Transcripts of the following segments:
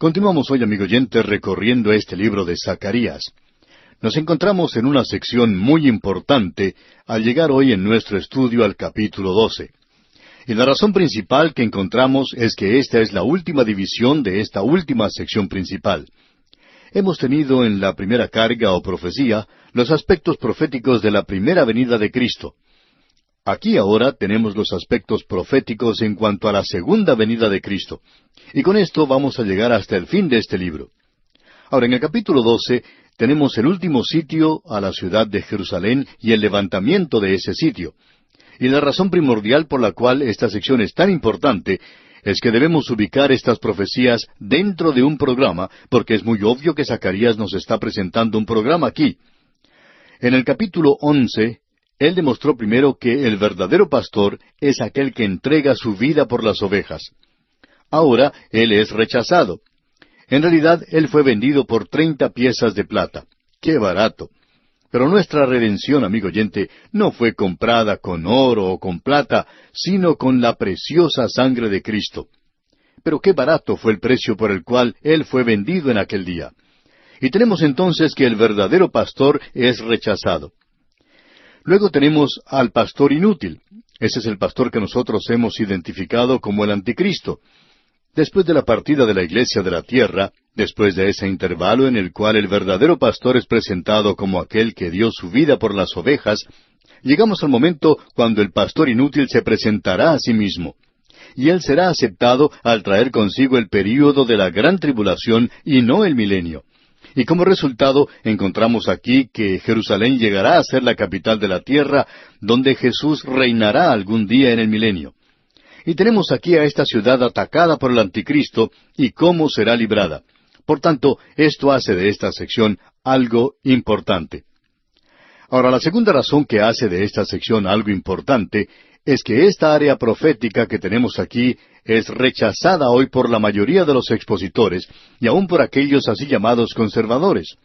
Continuamos hoy, amigo oyente, recorriendo este libro de Zacarías. Nos encontramos en una sección muy importante al llegar hoy en nuestro estudio al capítulo 12. Y la razón principal que encontramos es que esta es la última división de esta última sección principal. Hemos tenido en la primera carga o profecía los aspectos proféticos de la primera venida de Cristo. Aquí ahora tenemos los aspectos proféticos en cuanto a la segunda venida de Cristo. Y con esto vamos a llegar hasta el fin de este libro. Ahora, en el capítulo 12 tenemos el último sitio a la ciudad de Jerusalén y el levantamiento de ese sitio. Y la razón primordial por la cual esta sección es tan importante es que debemos ubicar estas profecías dentro de un programa, porque es muy obvio que Zacarías nos está presentando un programa aquí. En el capítulo 11, él demostró primero que el verdadero pastor es aquel que entrega su vida por las ovejas. Ahora, él es rechazado. En realidad, él fue vendido por 30 piezas de plata. ¡Qué barato! Pero nuestra redención, amigo oyente, no fue comprada con oro o con plata, sino con la preciosa sangre de Cristo. Pero qué barato fue el precio por el cual él fue vendido en aquel día. Y tenemos entonces que el verdadero pastor es rechazado. Luego tenemos al pastor inútil. Ese es el pastor que nosotros hemos identificado como el anticristo. Después de la partida de la iglesia de la tierra, después de ese intervalo en el cual el verdadero pastor es presentado como aquel que dio su vida por las ovejas, llegamos al momento cuando el pastor inútil se presentará a sí mismo. Y él será aceptado al traer consigo el período de la gran tribulación y no el milenio. Y como resultado encontramos aquí que Jerusalén llegará a ser la capital de la tierra, donde Jesús reinará algún día en el milenio. Y tenemos aquí a esta ciudad atacada por el anticristo y cómo será librada. Por tanto, esto hace de esta sección algo importante. Ahora, la segunda razón que hace de esta sección algo importante es que esta área profética que tenemos aquí es rechazada hoy por la mayoría de los expositores y aún por aquellos así llamados conservadores.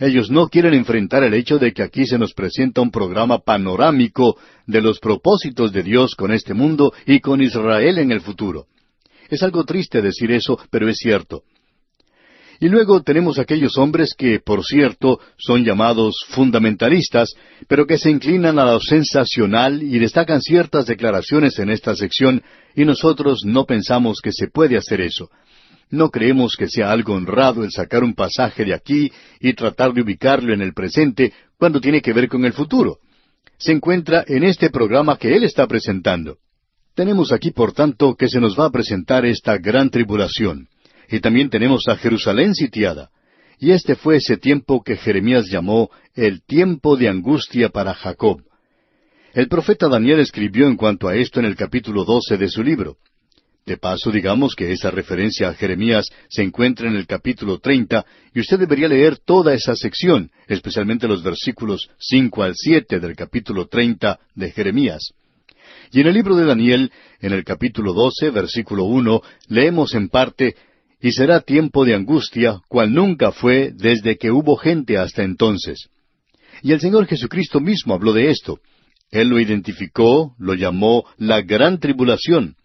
Ellos no quieren enfrentar el hecho de que aquí se nos presenta un programa panorámico de los propósitos de Dios con este mundo y con Israel en el futuro. Es algo triste decir eso, pero es cierto. Y luego tenemos aquellos hombres que, por cierto, son llamados fundamentalistas, pero que se inclinan a lo sensacional y destacan ciertas declaraciones en esta sección, y nosotros no pensamos que se puede hacer eso. No creemos que sea algo honrado el sacar un pasaje de aquí y tratar de ubicarlo en el presente cuando tiene que ver con el futuro. Se encuentra en este programa que él está presentando. Tenemos aquí, por tanto, que se nos va a presentar esta gran tribulación. Y también tenemos a Jerusalén sitiada. Y este fue ese tiempo que Jeremías llamó el tiempo de angustia para Jacob. El profeta Daniel escribió en cuanto a esto en el capítulo 12 de su libro. De paso, digamos que esa referencia a Jeremías se encuentra en el capítulo 30, y usted debería leer toda esa sección, especialmente los versículos 5 al 7 del capítulo 30 de Jeremías. Y en el libro de Daniel, en el capítulo 12, versículo 1, leemos en parte: «Y será tiempo de angustia, cual nunca fue desde que hubo gente hasta entonces». Y el Señor Jesucristo mismo habló de esto. Él lo identificó, lo llamó la gran tribulación.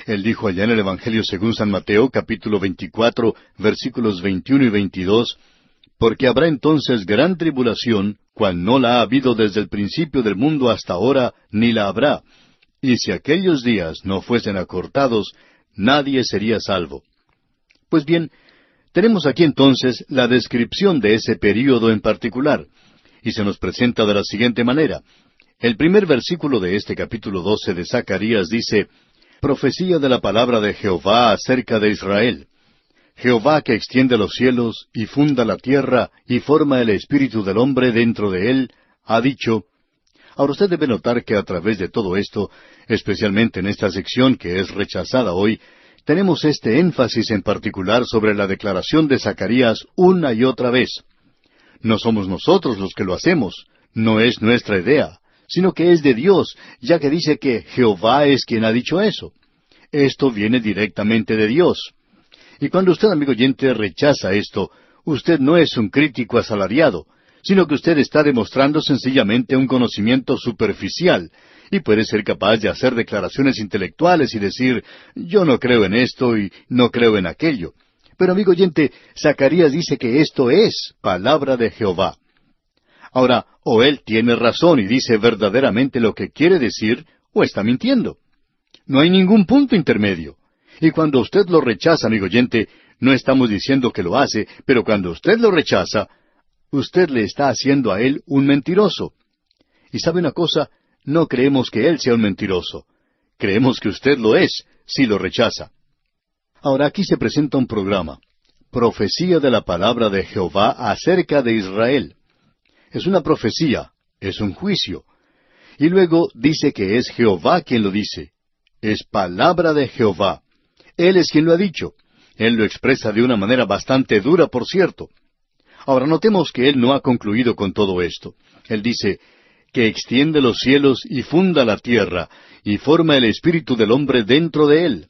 Él dijo allá en el Evangelio según San Mateo, capítulo 24, versículos 21 y 22, «Porque habrá entonces gran tribulación, cual no la ha habido desde el principio del mundo hasta ahora, ni la habrá. Y si aquellos días no fuesen acortados, nadie sería salvo». Pues bien, tenemos aquí entonces la descripción de ese período en particular, y se nos presenta de la siguiente manera. El primer versículo de este capítulo 12 de Zacarías dice: «Profecía de la palabra de Jehová acerca de Israel. Jehová que extiende los cielos, y funda la tierra, y forma el espíritu del hombre dentro de él, ha dicho». Ahora usted debe notar que a través de todo esto, especialmente en esta sección que es rechazada hoy, tenemos este énfasis en particular sobre la declaración de Zacarías una y otra vez. No somos nosotros los que lo hacemos, no es nuestra idea, sino que es de Dios, ya que dice que Jehová es quien ha dicho eso. Esto viene directamente de Dios. Y cuando usted, amigo oyente, rechaza esto, usted no es un crítico asalariado, sino que usted está demostrando sencillamente un conocimiento superficial, y puede ser capaz de hacer declaraciones intelectuales y decir: «Yo no creo en esto y no creo en aquello». Pero amigo oyente, Zacarías dice que esto es palabra de Jehová. Ahora, o él tiene razón y dice verdaderamente lo que quiere decir, o está mintiendo. No hay ningún punto intermedio. Y cuando usted lo rechaza, amigo oyente, no estamos diciendo que lo hace, pero cuando usted lo rechaza, usted le está haciendo a él un mentiroso. Y sabe una cosa, no creemos que él sea un mentiroso. Creemos que usted lo es, si lo rechaza. Ahora aquí se presenta un programa. Profecía de la palabra de Jehová acerca de Israel. Es una profecía, es un juicio. Y luego dice que es Jehová quien lo dice. Es palabra de Jehová. Él es quien lo ha dicho. Él lo expresa de una manera bastante dura, por cierto. Ahora notemos que él no ha concluido con todo esto. Él dice que extiende los cielos y funda la tierra, y forma el espíritu del hombre dentro de él.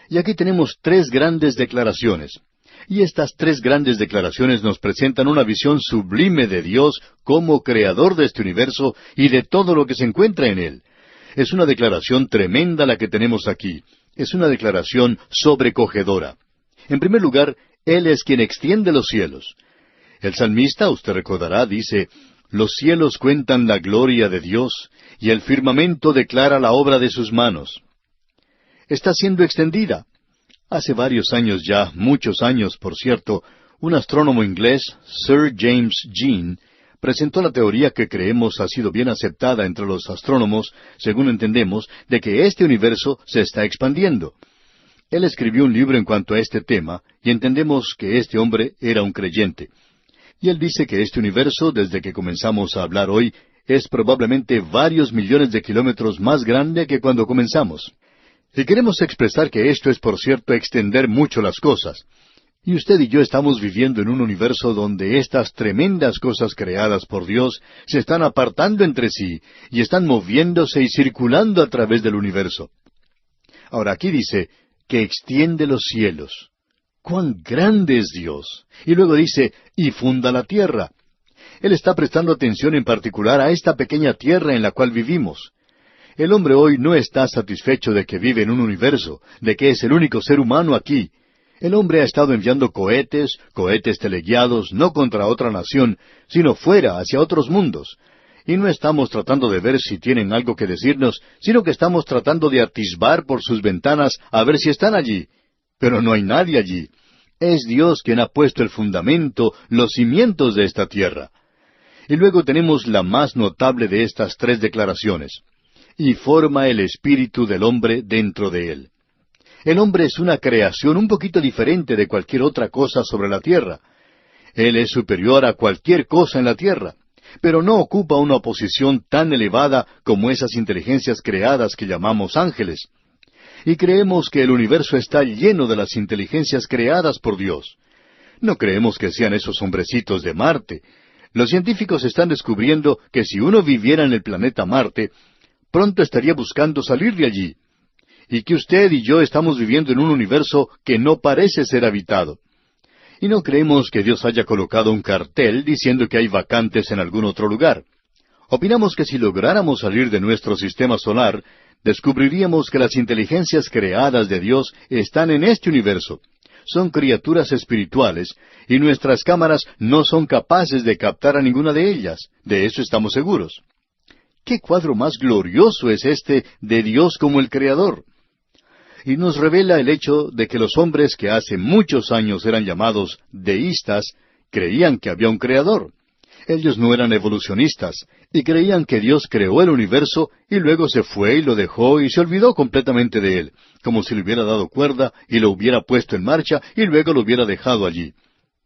Y aquí tenemos tres grandes declaraciones. Y estas tres grandes declaraciones nos presentan una visión sublime de Dios como creador de este universo y de todo lo que se encuentra en él. Es una declaración tremenda la que tenemos aquí. Es una declaración sobrecogedora. En primer lugar, Él es quien extiende los cielos. El salmista, usted recordará, dice, «Los cielos cuentan la gloria de Dios, y el firmamento declara la obra de sus manos». Está siendo extendida. Hace varios años ya, muchos años, por cierto, un astrónomo inglés, Sir James Jean, presentó la teoría que creemos ha sido bien aceptada entre los astrónomos, según entendemos, de que este universo se está expandiendo. Él escribió un libro en cuanto a este tema, y entendemos que este hombre era un creyente. Y él dice que este universo, desde que comenzamos a hablar hoy, es probablemente varios millones de kilómetros más grande que cuando comenzamos. Y queremos expresar que esto es, por cierto, extender mucho las cosas. Y usted y yo estamos viviendo en un universo donde estas tremendas cosas creadas por Dios se están apartando entre sí y están moviéndose y circulando a través del universo. Ahora aquí dice que extiende los cielos. ¡Cuán grande es Dios! Y luego dice, y funda la tierra. Él está prestando atención en particular a esta pequeña tierra en la cual vivimos. El hombre hoy no está satisfecho de que vive en un universo, de que es el único ser humano aquí. El hombre ha estado enviando cohetes teleguiados, no contra otra nación, sino fuera, hacia otros mundos. Y no estamos tratando de ver si tienen algo que decirnos, sino que estamos tratando de atisbar por sus ventanas a ver si están allí. Pero no hay nadie allí. Es Dios quien ha puesto el fundamento, los cimientos de esta tierra. Y luego tenemos la más notable de estas tres declaraciones. Y forma el espíritu del hombre dentro de él. El hombre es una creación un poquito diferente de cualquier otra cosa sobre la tierra. Él es superior a cualquier cosa en la tierra, pero no ocupa una posición tan elevada como esas inteligencias creadas que llamamos ángeles. Y creemos que el universo está lleno de las inteligencias creadas por Dios. No creemos que sean esos hombrecitos de Marte. Los científicos están descubriendo que si uno viviera en el planeta Marte, pronto estaría buscando salir de allí. Y que usted y yo estamos viviendo en un universo que no parece ser habitado. Y no creemos que Dios haya colocado un cartel diciendo que hay vacantes en algún otro lugar. Opinamos que si lográramos salir de nuestro sistema solar, descubriríamos que las inteligencias creadas de Dios están en este universo. Son criaturas espirituales, y nuestras cámaras no son capaces de captar a ninguna de ellas. De eso estamos seguros. ¿Qué cuadro más glorioso es este de Dios como el Creador? Y nos revela el hecho de que los hombres que hace muchos años eran llamados deístas, creían que había un Creador. Ellos no eran evolucionistas, y creían que Dios creó el universo y luego se fue y lo dejó y se olvidó completamente de él, como si le hubiera dado cuerda y lo hubiera puesto en marcha y luego lo hubiera dejado allí.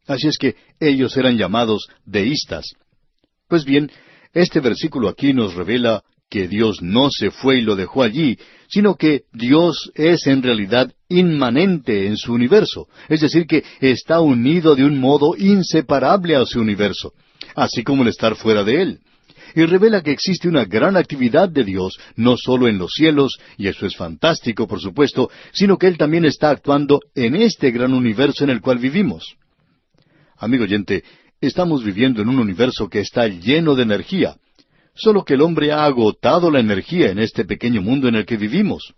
Así es que ellos eran llamados deístas. Pues bien, este versículo aquí nos revela que Dios no se fue y lo dejó allí, sino que Dios es en realidad inmanente en su universo, es decir, que está unido de un modo inseparable a su universo, así como el estar fuera de él. Y revela que existe una gran actividad de Dios, no solo en los cielos, y eso es fantástico, por supuesto, sino que Él también está actuando en este gran universo en el cual vivimos. Amigo oyente, estamos viviendo en un universo que está lleno de energía, solo que el hombre ha agotado la energía en este pequeño mundo en el que vivimos.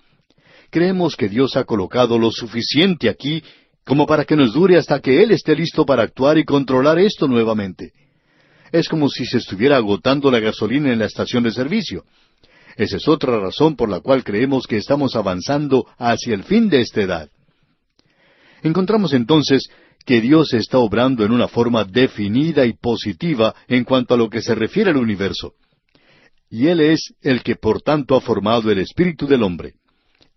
Creemos que Dios ha colocado lo suficiente aquí como para que nos dure hasta que Él esté listo para actuar y controlar esto nuevamente. Es como si se estuviera agotando la gasolina en la estación de servicio. Esa es otra razón por la cual creemos que estamos avanzando hacia el fin de esta edad. Encontramos entonces que Dios está obrando en una forma definida y positiva en cuanto a lo que se refiere al universo. Y Él es el que por tanto ha formado el espíritu del hombre.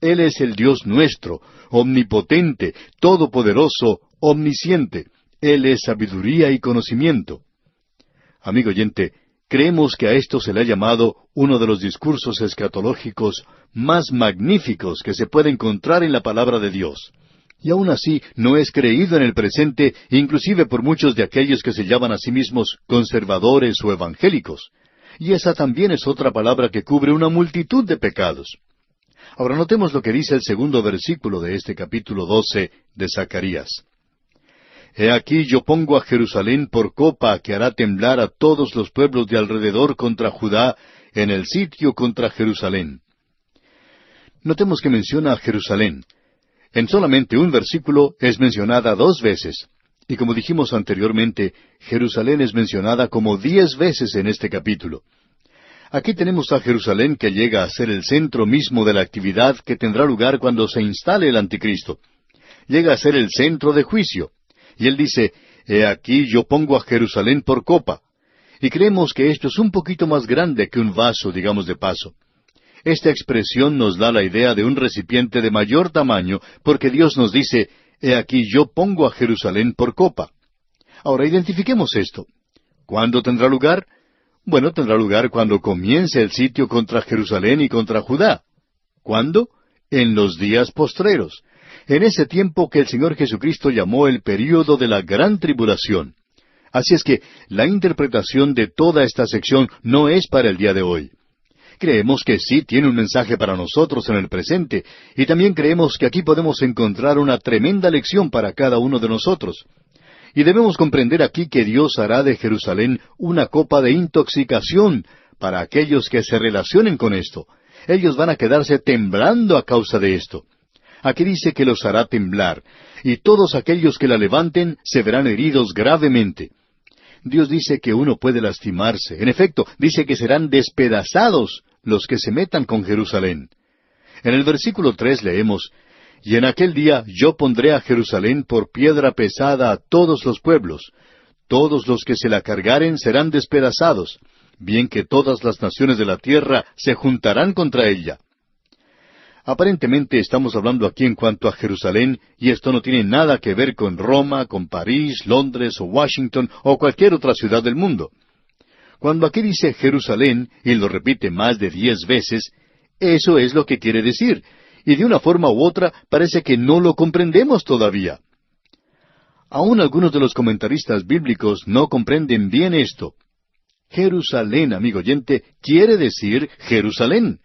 Él es el Dios nuestro, omnipotente, todopoderoso, omnisciente. Él es sabiduría y conocimiento. Amigo oyente, creemos que a esto se le ha llamado uno de los discursos escatológicos más magníficos que se puede encontrar en la palabra de Dios. Y aún así no es creído en el presente, inclusive por muchos de aquellos que se llaman a sí mismos conservadores o evangélicos. Y esa también es otra palabra que cubre una multitud de pecados. Ahora notemos lo que dice el segundo versículo de este capítulo 12 de Zacarías. He aquí yo pongo a Jerusalén por copa que hará temblar a todos los pueblos de alrededor contra Judá, en el sitio contra Jerusalén. Notemos que menciona a Jerusalén. En solamente un versículo es mencionada 2 veces. Y como dijimos anteriormente, Jerusalén es mencionada como 10 veces en este capítulo. Aquí tenemos a Jerusalén que llega a ser el centro mismo de la actividad que tendrá lugar cuando se instale el anticristo. Llega a ser el centro de juicio. Y él dice, he aquí yo pongo a Jerusalén por copa. Y creemos que esto es un poquito más grande que un vaso, digamos de paso. Esta expresión nos da la idea de un recipiente de mayor tamaño, porque Dios nos dice, he aquí yo pongo a Jerusalén por copa. Ahora identifiquemos esto. ¿Cuándo tendrá lugar? Bueno, tendrá lugar cuando comience el sitio contra Jerusalén y contra Judá. ¿Cuándo? En los días postreros. En ese tiempo que el Señor Jesucristo llamó el período de la gran tribulación. Así es que la interpretación de toda esta sección no es para el día de hoy. Creemos que sí tiene un mensaje para nosotros en el presente, y también creemos que aquí podemos encontrar una tremenda lección para cada uno de nosotros. Y debemos comprender aquí que Dios hará de Jerusalén una copa de intoxicación para aquellos que se relacionen con esto. Ellos van a quedarse temblando a causa de esto. Aquí dice que los hará temblar, y todos aquellos que la levanten se verán heridos gravemente. Dios dice que uno puede lastimarse. En efecto, dice que serán despedazados los que se metan con Jerusalén. En el versículo 3 leemos, y en aquel día yo pondré a Jerusalén por piedra pesada a todos los pueblos. Todos los que se la cargaren serán despedazados, bien que todas las naciones de la tierra se juntarán contra ella. Aparentemente estamos hablando aquí en cuanto a Jerusalén, y esto no tiene nada que ver con Roma, con París, Londres o Washington o cualquier otra ciudad del mundo. Cuando aquí dice Jerusalén, y lo repite más de 10 veces, eso es lo que quiere decir, y de una forma u otra parece que no lo comprendemos todavía. Aún algunos de los comentaristas bíblicos no comprenden bien esto. Jerusalén, amigo oyente, quiere decir Jerusalén.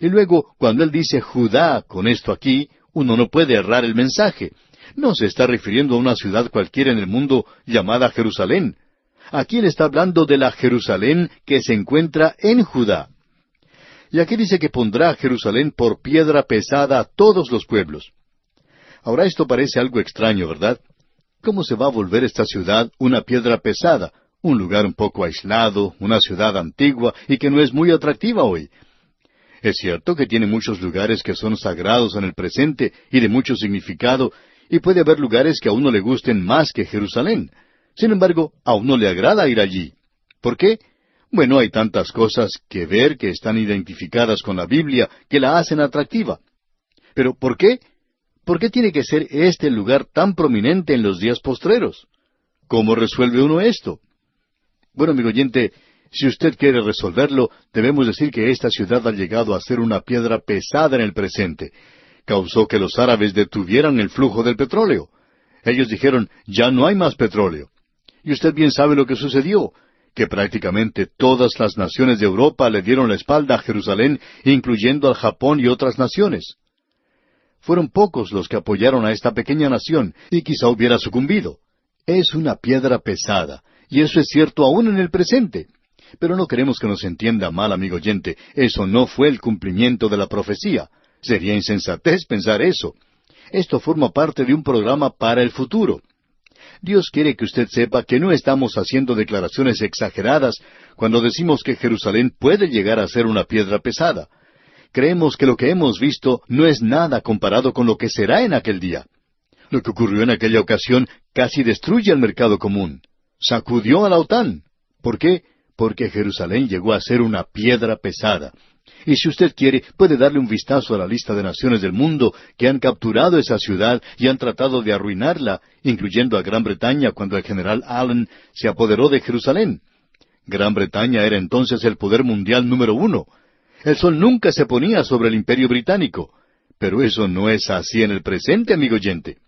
Y luego, cuando él dice Judá con esto aquí, uno no puede errar el mensaje. No se está refiriendo a una ciudad cualquiera en el mundo llamada Jerusalén. Aquí él está hablando de la Jerusalén que se encuentra en Judá. Y aquí dice que pondrá a Jerusalén por piedra pesada a todos los pueblos. Ahora esto parece algo extraño, ¿verdad? ¿Cómo se va a volver esta ciudad una piedra pesada? Un lugar un poco aislado, una ciudad antigua y que no es muy atractiva hoy. Es cierto que tiene muchos lugares que son sagrados en el presente y de mucho significado, y puede haber lugares que a uno le gusten más que Jerusalén. Sin embargo, a uno le agrada ir allí. ¿Por qué? Bueno, hay tantas cosas que ver que están identificadas con la Biblia que la hacen atractiva. ¿Pero por qué? ¿Por qué tiene que ser este el lugar tan prominente en los días postreros? ¿Cómo resuelve uno esto? Bueno, amigo oyente, si usted quiere resolverlo, debemos decir que esta ciudad ha llegado a ser una piedra pesada en el presente. Causó que los árabes detuvieran el flujo del petróleo. Ellos dijeron, ya no hay más petróleo. Y usted bien sabe lo que sucedió, que prácticamente todas las naciones de Europa le dieron la espalda a Jerusalén, incluyendo al Japón y otras naciones. Fueron pocos los que apoyaron a esta pequeña nación, y quizá hubiera sucumbido. Es una piedra pesada, y eso es cierto aún en el presente. Pero no queremos que nos entienda mal, amigo oyente, eso no fue el cumplimiento de la profecía. Sería insensatez pensar eso. Esto forma parte de un programa para el futuro. Dios quiere que usted sepa que no estamos haciendo declaraciones exageradas cuando decimos que Jerusalén puede llegar a ser una piedra pesada. Creemos que lo que hemos visto no es nada comparado con lo que será en aquel día. Lo que ocurrió en aquella ocasión casi destruye el mercado común. Sacudió a la OTAN. ¿Por qué? Porque Jerusalén llegó a ser una piedra pesada. Y si usted quiere, puede darle un vistazo a la lista de naciones del mundo que han capturado esa ciudad y han tratado de arruinarla, incluyendo a Gran Bretaña cuando el general Allen se apoderó de Jerusalén. Gran Bretaña era entonces el poder mundial número 1. El sol nunca se ponía sobre el imperio británico. Pero eso no es así en el presente, amigo oyente.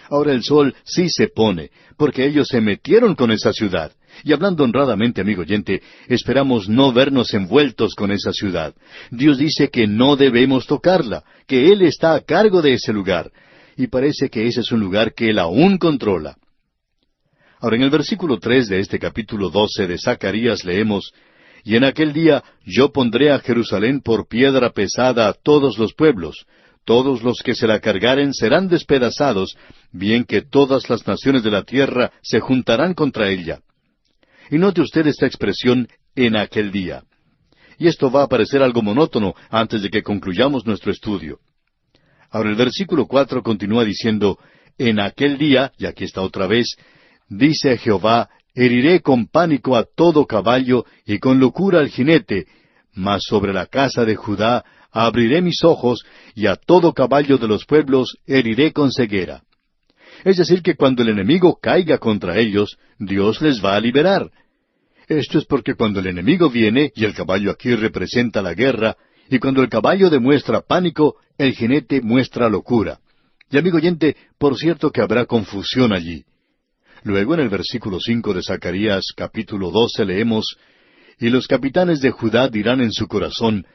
Ahora el sol sí se pone, porque ellos se metieron con esa ciudad. Y hablando honradamente, amigo oyente, esperamos no vernos envueltos con esa ciudad. Dios dice que no debemos tocarla, que Él está a cargo de ese lugar. Y parece que ese es un lugar que Él aún controla. Ahora en el versículo 3 de este capítulo 12 de Zacarías leemos, «Y en aquel día yo pondré a Jerusalén por piedra pesada a todos los pueblos. Todos los que se la cargaren serán despedazados, bien que todas las naciones de la tierra se juntarán contra ella». Y note usted esta expresión, en aquel día. Y esto va a parecer algo monótono antes de que concluyamos nuestro estudio. Ahora el versículo 4 continúa diciendo, «En aquel día», y aquí está otra vez, «dice Jehová, heriré con pánico a todo caballo y con locura al jinete, mas sobre la casa de Judá abriré mis ojos, y a todo caballo de los pueblos heriré con ceguera». Es decir, que cuando el enemigo caiga contra ellos, Dios les va a liberar. Esto es porque cuando el enemigo viene, y el caballo aquí representa la guerra, y cuando el caballo demuestra pánico, el jinete muestra locura. Y amigo oyente, por cierto que habrá confusión allí. Luego en el versículo 5 de Zacarías capítulo 12 leemos, «Y los capitanes de Judá dirán en su corazón,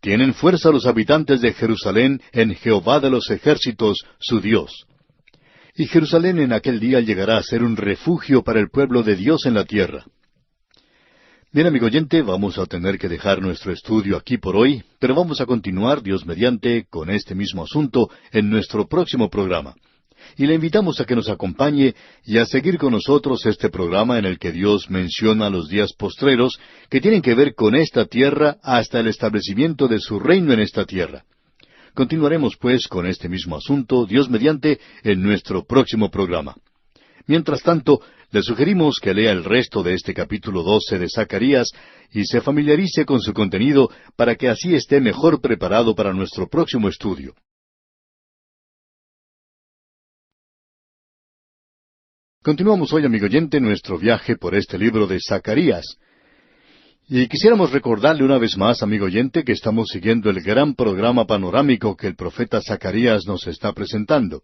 tienen fuerza los habitantes de Jerusalén en Jehová de los ejércitos, su Dios». Y Jerusalén en aquel día llegará a ser un refugio para el pueblo de Dios en la tierra. Bien, amigo oyente, vamos a tener que dejar nuestro estudio aquí por hoy, pero vamos a continuar, Dios mediante, con este mismo asunto en nuestro próximo programa. Y le invitamos a que nos acompañe y a seguir con nosotros este programa en el que Dios menciona los días postreros que tienen que ver con esta tierra hasta el establecimiento de su reino en esta tierra. Continuaremos, pues, con este mismo asunto, Dios mediante, en nuestro próximo programa. Mientras tanto, le sugerimos que lea el resto de este capítulo 12 de Zacarías y se familiarice con su contenido para que así esté mejor preparado para nuestro próximo estudio. Continuamos hoy, amigo oyente, nuestro viaje por este libro de Zacarías. Y quisiéramos recordarle una vez más, amigo oyente, que estamos siguiendo el gran programa panorámico que el profeta Zacarías nos está presentando.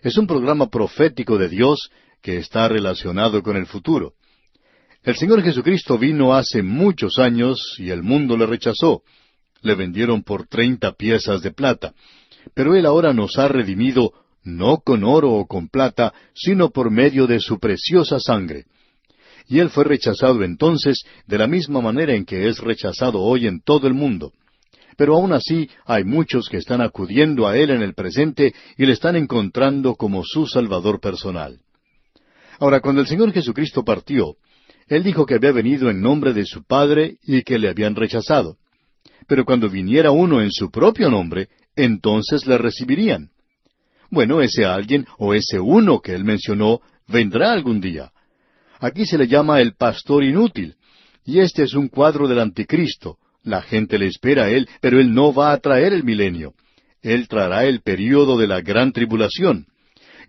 Es un programa profético de Dios que está relacionado con el futuro. El Señor Jesucristo vino hace muchos años y el mundo le rechazó. Le vendieron por 30 piezas de plata. Pero Él ahora nos ha redimido no con oro o con plata, sino por medio de su preciosa sangre. Y Él fue rechazado entonces de la misma manera en que es rechazado hoy en todo el mundo. Pero aún así hay muchos que están acudiendo a Él en el presente y le están encontrando como su Salvador personal. Ahora, cuando el Señor Jesucristo partió, Él dijo que había venido en nombre de su Padre y que le habían rechazado. Pero cuando viniera uno en su propio nombre, entonces le recibirían. Bueno, ese alguien o ese uno que Él mencionó vendrá algún día. Aquí se le llama el pastor inútil, y este es un cuadro del anticristo. La gente le espera a Él, pero Él no va a traer el milenio. Él traerá el período de la gran tribulación.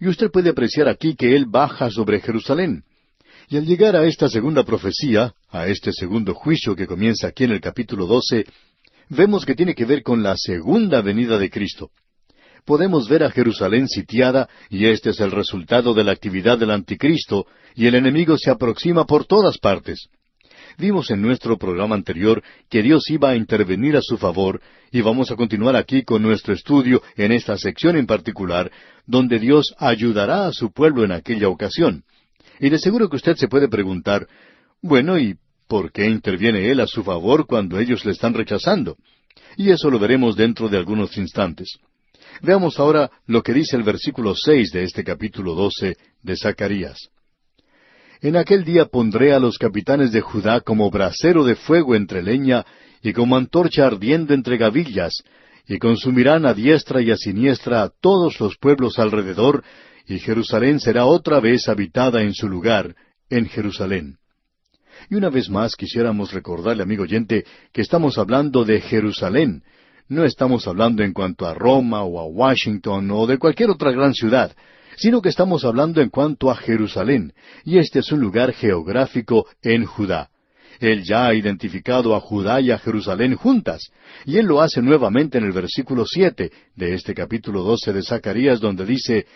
Y usted puede apreciar aquí que Él baja sobre Jerusalén. Y al llegar a esta segunda profecía, a este segundo juicio que comienza aquí en el capítulo 12, vemos que tiene que ver con la segunda venida de Cristo. Podemos ver a Jerusalén sitiada, y este es el resultado de la actividad del anticristo, y el enemigo se aproxima por todas partes. Vimos en nuestro programa anterior que Dios iba a intervenir a su favor, y vamos a continuar aquí con nuestro estudio en esta sección en particular, donde Dios ayudará a su pueblo en aquella ocasión. Y de seguro que usted se puede preguntar, bueno, ¿y por qué interviene Él a su favor cuando ellos le están rechazando? Y eso lo veremos dentro de algunos instantes. Veamos ahora lo que dice el versículo 6 de este capítulo 12 de Zacarías. En aquel día pondré a los capitanes de Judá como brasero de fuego entre leña, y como antorcha ardiendo entre gavillas, y consumirán a diestra y a siniestra a todos los pueblos alrededor, y Jerusalén será otra vez habitada en su lugar, en Jerusalén. Y una vez más quisiéramos recordarle, amigo oyente, que estamos hablando de Jerusalén. No estamos hablando en cuanto a Roma o a Washington o de cualquier otra gran ciudad, sino que estamos hablando en cuanto a Jerusalén, y este es un lugar geográfico en Judá. Él ya ha identificado a Judá y a Jerusalén juntas, y él lo hace nuevamente en el versículo 7 de este capítulo 12 de Zacarías, donde dice,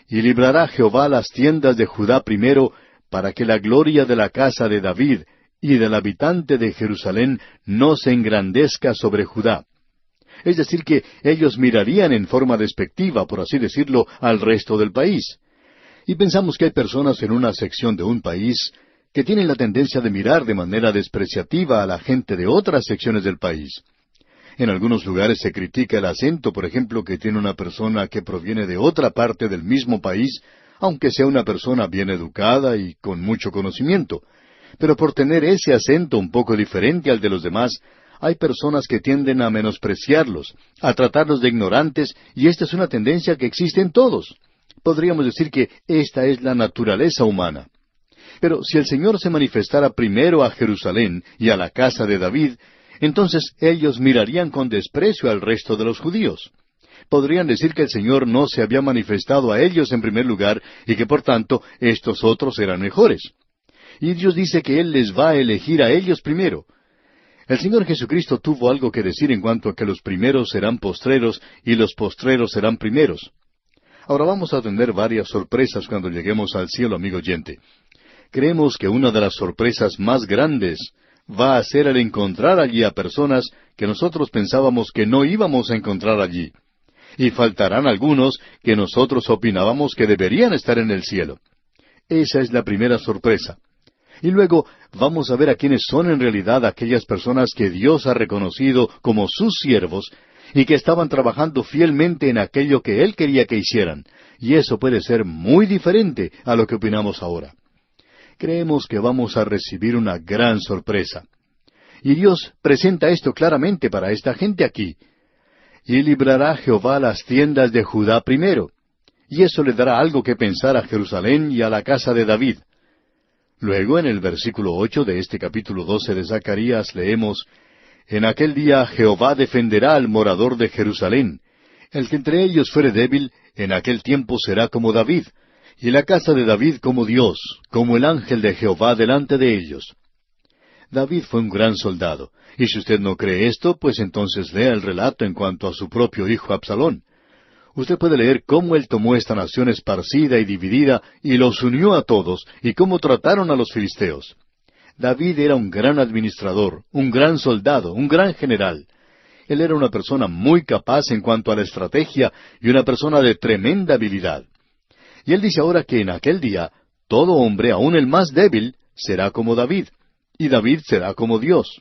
«Y librará Jehová las tiendas de Judá primero, para que la gloria de la casa de David y del habitante de Jerusalén no se engrandezca sobre Judá». Es decir, que ellos mirarían en forma despectiva, por así decirlo, al resto del país. Y pensamos que hay personas en una sección de un país que tienen la tendencia de mirar de manera despreciativa a la gente de otras secciones del país. En algunos lugares se critica el acento, por ejemplo, que tiene una persona que proviene de otra parte del mismo país, aunque sea una persona bien educada y con mucho conocimiento. Pero por tener ese acento un poco diferente al de los demás, hay personas que tienden a menospreciarlos, a tratarlos de ignorantes, y esta es una tendencia que existe en todos. Podríamos decir que esta es la naturaleza humana. Pero si el Señor se manifestara primero a Jerusalén y a la casa de David, entonces ellos mirarían con desprecio al resto de los judíos. Podrían decir que el Señor no se había manifestado a ellos en primer lugar y que por tanto estos otros eran mejores. Y Dios dice que Él les va a elegir a ellos primero. El Señor Jesucristo tuvo algo que decir en cuanto a que los primeros serán postreros y los postreros serán primeros. Ahora vamos a tener varias sorpresas cuando lleguemos al cielo, amigo oyente. Creemos que una de las sorpresas más grandes va a ser el encontrar allí a personas que nosotros pensábamos que no íbamos a encontrar allí. Y faltarán algunos que nosotros opinábamos que deberían estar en el cielo. Esa es la primera sorpresa. Y luego vamos a ver a quiénes son en realidad aquellas personas que Dios ha reconocido como sus siervos y que estaban trabajando fielmente en aquello que Él quería que hicieran. Y eso puede ser muy diferente a lo que opinamos ahora. Creemos que vamos a recibir una gran sorpresa. Y Dios presenta esto claramente para esta gente aquí. Y librará Jehová las tiendas de Judá primero. Y eso le dará algo que pensar a Jerusalén y a la casa de David. Luego, en el versículo 8 de este capítulo 12 de Zacarías, leemos, «En aquel día Jehová defenderá al morador de Jerusalén. El que entre ellos fuere débil, en aquel tiempo será como David, y la casa de David como Dios, como el ángel de Jehová delante de ellos». David fue un gran soldado, y si usted no cree esto, pues entonces lea el relato en cuanto a su propio hijo Absalón. Usted puede leer cómo él tomó esta nación esparcida y dividida y los unió a todos, y cómo trataron a los filisteos. David era un gran administrador, un gran soldado, un gran general. Él era una persona muy capaz en cuanto a la estrategia y una persona de tremenda habilidad. Y él dice ahora que en aquel día todo hombre, aun el más débil, será como David, y David será como Dios.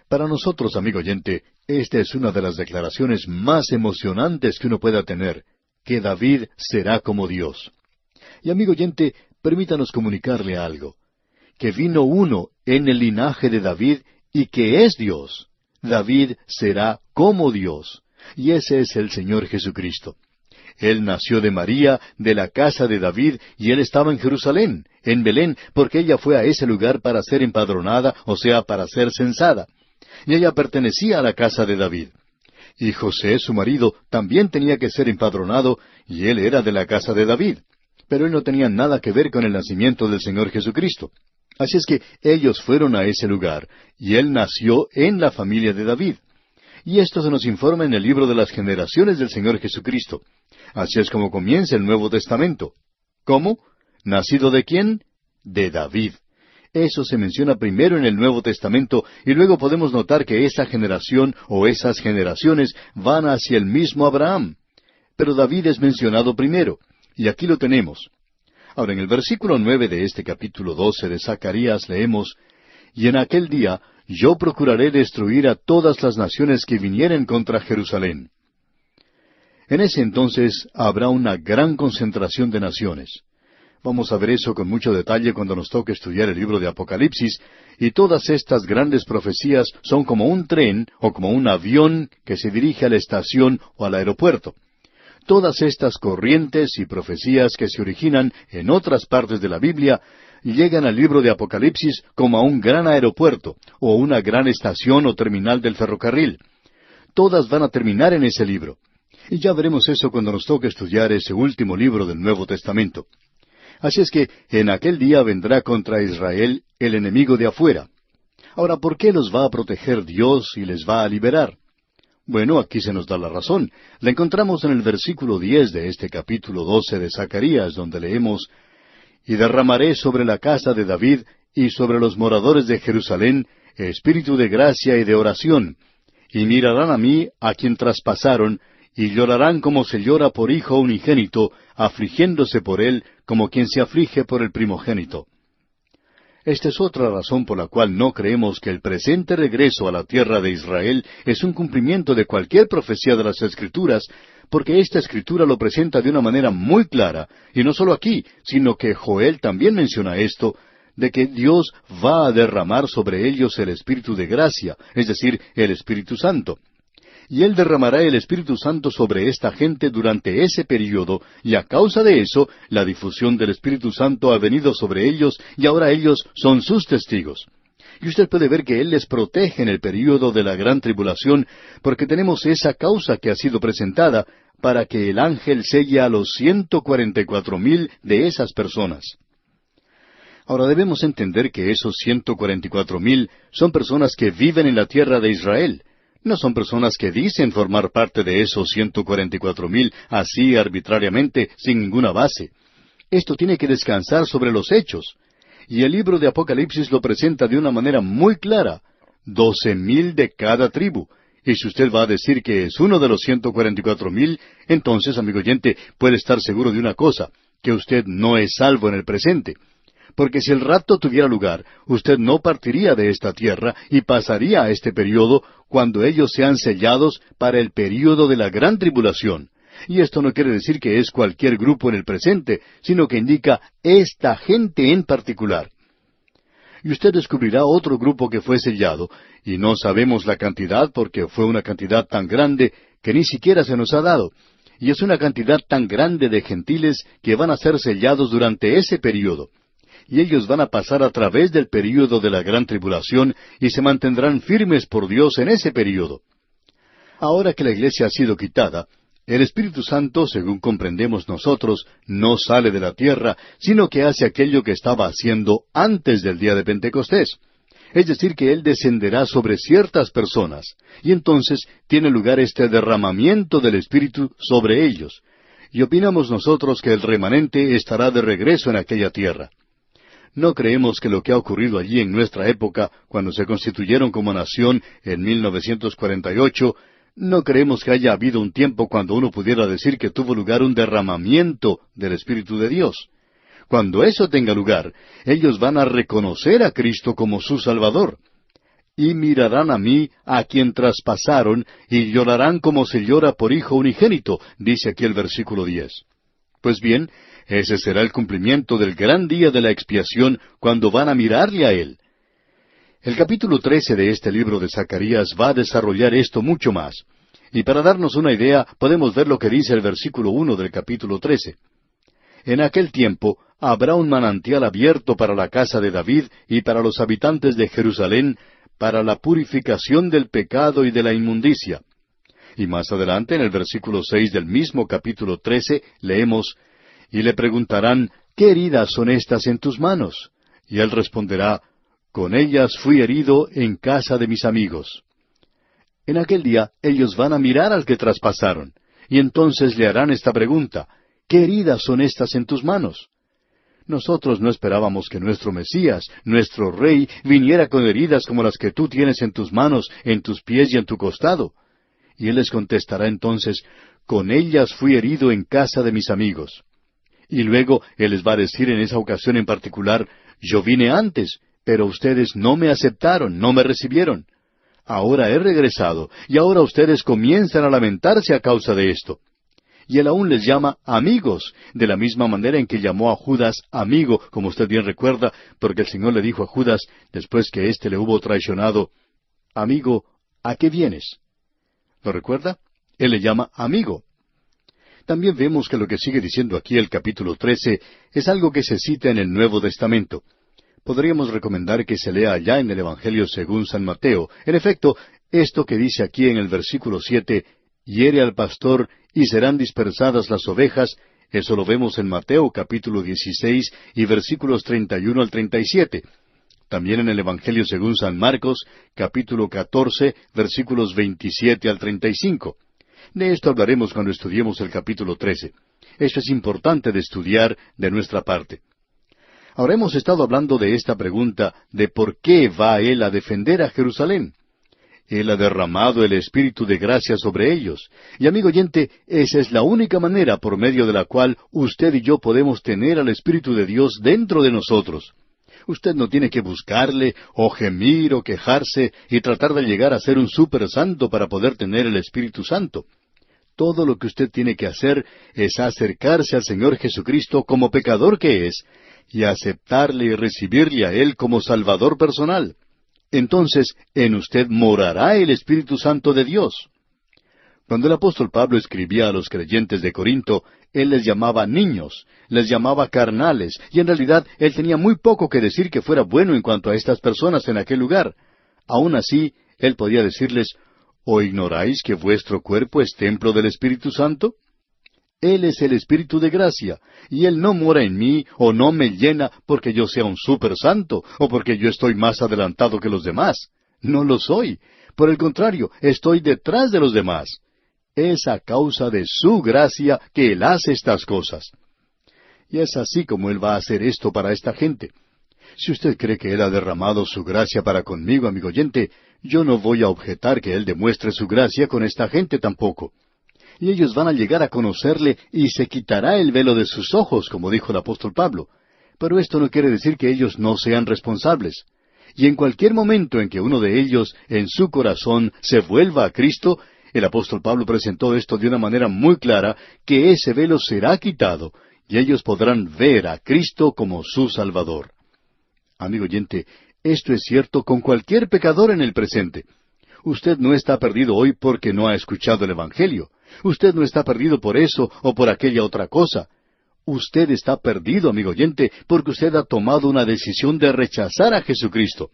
Para nosotros, amigo oyente, esta es una de las declaraciones más emocionantes que uno pueda tener, que David será como Dios. Y amigo oyente, permítanos comunicarle algo, que vino uno en el linaje de David y que es Dios. David será como Dios, y ese es el Señor Jesucristo. Él nació de María, de la casa de David, y él estaba en Jerusalén, en Belén, porque ella fue a ese lugar para ser empadronada, o sea, para ser censada. Y ella pertenecía a la casa de David. Y José, su marido, también tenía que ser empadronado, y él era de la casa de David. Pero él no tenía nada que ver con el nacimiento del Señor Jesucristo. Así es que ellos fueron a ese lugar, y él nació en la familia de David. Y esto se nos informa en el libro de las generaciones del Señor Jesucristo. Así es como comienza el Nuevo Testamento. ¿Cómo? ¿Nacido de quién? De David. Eso se menciona primero en el Nuevo Testamento y luego podemos notar que esa generación o esas generaciones van hacia el mismo Abraham. Pero David es mencionado primero, y aquí lo tenemos. Ahora, en el versículo 9 de este capítulo 12 de Zacarías leemos, «Y en aquel día yo procuraré destruir a todas las naciones que vinieren contra Jerusalén». En ese entonces habrá una gran concentración de naciones. Vamos a ver eso con mucho detalle cuando nos toque estudiar el libro de Apocalipsis, y todas estas grandes profecías son como un tren o como un avión que se dirige a la estación o al aeropuerto. Todas estas corrientes y profecías que se originan en otras partes de la Biblia llegan al libro de Apocalipsis como a un gran aeropuerto o una gran estación o terminal del ferrocarril. Todas van a terminar en ese libro. Y ya veremos eso cuando nos toque estudiar ese último libro del Nuevo Testamento. Así es que en aquel día vendrá contra Israel el enemigo de afuera. Ahora, ¿por qué los va a proteger Dios y les va a liberar? Bueno, aquí se nos da la razón. La encontramos en el versículo 10 de este capítulo 12 de Zacarías, donde leemos: «Y derramaré sobre la casa de David y sobre los moradores de Jerusalén espíritu de gracia y de oración, y mirarán a mí, a quien traspasaron, y llorarán como se llora por hijo unigénito, afligiéndose por él como quien se aflige por el primogénito». Esta es otra razón por la cual no creemos que el presente regreso a la tierra de Israel es un cumplimiento de cualquier profecía de las Escrituras, porque esta Escritura lo presenta de una manera muy clara, y no solo aquí, sino que Joel también menciona esto, de que Dios va a derramar sobre ellos el Espíritu de gracia, es decir, el Espíritu Santo. Y Él derramará el Espíritu Santo sobre esta gente durante ese período, y a causa de eso, la difusión del Espíritu Santo ha venido sobre ellos, y ahora ellos son sus testigos. Y usted puede ver que Él les protege en el período de la gran tribulación, porque tenemos esa causa que ha sido presentada para que el ángel selle a los 144,000 de esas personas. Ahora debemos entender que esos 144,000 son personas que viven en la tierra de Israel. No son personas que dicen formar parte de esos 144,000 así arbitrariamente, sin ninguna base. Esto tiene que descansar sobre los hechos. Y el libro de Apocalipsis lo presenta de una manera muy clara: 12,000 de cada tribu. Y si usted va a decir que es uno de los 144,000, entonces, amigo oyente, puede estar seguro de una cosa: que usted no es salvo en el presente. Porque si el rapto tuviera lugar, usted no partiría de esta tierra y pasaría a este período cuando ellos sean sellados para el período de la gran tribulación. Y esto no quiere decir que es cualquier grupo en el presente, sino que indica esta gente en particular. Y usted descubrirá otro grupo que fue sellado, y no sabemos la cantidad porque fue una cantidad tan grande que ni siquiera se nos ha dado. Y es una cantidad tan grande de gentiles que van a ser sellados durante ese período. Y ellos van a pasar a través del período de la gran tribulación y se mantendrán firmes por Dios en ese período. Ahora que la iglesia ha sido quitada, el Espíritu Santo, según comprendemos nosotros, no sale de la tierra, sino que hace aquello que estaba haciendo antes del día de Pentecostés. Es decir, que Él descenderá sobre ciertas personas, y entonces tiene lugar este derramamiento del Espíritu sobre ellos. Y opinamos nosotros que el remanente estará de regreso en aquella tierra. No creemos que lo que ha ocurrido allí en nuestra época, cuando se constituyeron como nación en 1948, no creemos que haya habido un tiempo cuando uno pudiera decir que tuvo lugar un derramamiento del Espíritu de Dios. Cuando eso tenga lugar, ellos van a reconocer a Cristo como su Salvador. Y mirarán a mí, a quien traspasaron, y llorarán como se llora por hijo unigénito, dice aquí el versículo 10. Pues bien, ese será el cumplimiento del gran día de la expiación, cuando van a mirarle a Él. El capítulo 13 de este libro de Zacarías va a desarrollar esto mucho más. Y para darnos una idea, podemos ver lo que dice el versículo 1 del capítulo 13. En aquel tiempo habrá un manantial abierto para la casa de David y para los habitantes de Jerusalén, para la purificación del pecado y de la inmundicia. Y más adelante, en el versículo 6 del mismo capítulo 13, leemos: «Y le preguntarán, ¿qué heridas son estas en tus manos?». Y él responderá: «Con ellas fui herido en casa de mis amigos». En aquel día ellos van a mirar al que traspasaron, y entonces le harán esta pregunta: «¿Qué heridas son estas en tus manos?». Nosotros no esperábamos que nuestro Mesías, nuestro Rey, viniera con heridas como las que tú tienes en tus manos, en tus pies y en tu costado. Y él les contestará entonces: «Con ellas fui herido en casa de mis amigos». Y luego Él les va a decir en esa ocasión en particular: «Yo vine antes, pero ustedes no me aceptaron, no me recibieron. Ahora he regresado, y ahora ustedes comienzan a lamentarse a causa de esto». y Él aún les llama amigos, de la misma manera en que llamó a Judas amigo, como usted bien recuerda, porque el Señor le dijo a Judas, después que éste le hubo traicionado, amigo, ¿a qué vienes? ¿Lo recuerda? Él le llama amigo. También vemos que lo que sigue diciendo aquí el capítulo 13 es algo que se cita en el Nuevo Testamento. Podríamos recomendar que se lea allá en el Evangelio según San Mateo. En efecto, esto que dice aquí en el versículo 7, hiere al pastor y serán dispersadas las ovejas, eso lo vemos en Mateo capítulo 16 y versículos 31 al 37. También en el Evangelio según San Marcos, capítulo 14, versículos 27 al 35. De esto hablaremos cuando estudiemos el capítulo 13. Esto es importante de estudiar de nuestra parte. Ahora hemos estado hablando de esta pregunta de por qué va Él a defender a Jerusalén. Él ha derramado el Espíritu de gracia sobre ellos. Y amigo oyente, esa es la única manera por medio de la cual usted y yo podemos tener al Espíritu de Dios dentro de nosotros. Usted no tiene que buscarle, o gemir, o quejarse, y tratar de llegar a ser un super santo para poder tener el Espíritu Santo. Todo lo que usted tiene que hacer es acercarse al Señor Jesucristo como pecador que es, y aceptarle y recibirle a Él como Salvador personal. Entonces, en usted morará el Espíritu Santo de Dios. Cuando el apóstol Pablo escribía a los creyentes de Corinto, él les llamaba niños, les llamaba carnales, y en realidad él tenía muy poco que decir que fuera bueno en cuanto a estas personas en aquel lugar. Aún así, él podía decirles, ¿o ignoráis que vuestro cuerpo es templo del Espíritu Santo? Él es el Espíritu de gracia, y Él no mora en mí o no me llena porque yo sea un super santo o porque yo estoy más adelantado que los demás. No lo soy. Por el contrario, estoy detrás de los demás. Es a causa de su gracia que Él hace estas cosas. Y es así como Él va a hacer esto para esta gente. Si usted cree que Él ha derramado su gracia para conmigo, amigo oyente, yo no voy a objetar que Él demuestre su gracia con esta gente tampoco. Y ellos van a llegar a conocerle y se quitará el velo de sus ojos, como dijo el apóstol Pablo. Pero esto no quiere decir que ellos no sean responsables. Y en cualquier momento en que uno de ellos, en su corazón, se vuelva a Cristo, el apóstol Pablo presentó esto de una manera muy clara, que ese velo será quitado, y ellos podrán ver a Cristo como su Salvador. Amigo oyente, esto es cierto con cualquier pecador en el presente. Usted no está perdido hoy porque no ha escuchado el Evangelio. Usted no está perdido por eso o por aquella otra cosa. Usted está perdido, amigo oyente, porque usted ha tomado una decisión de rechazar a Jesucristo.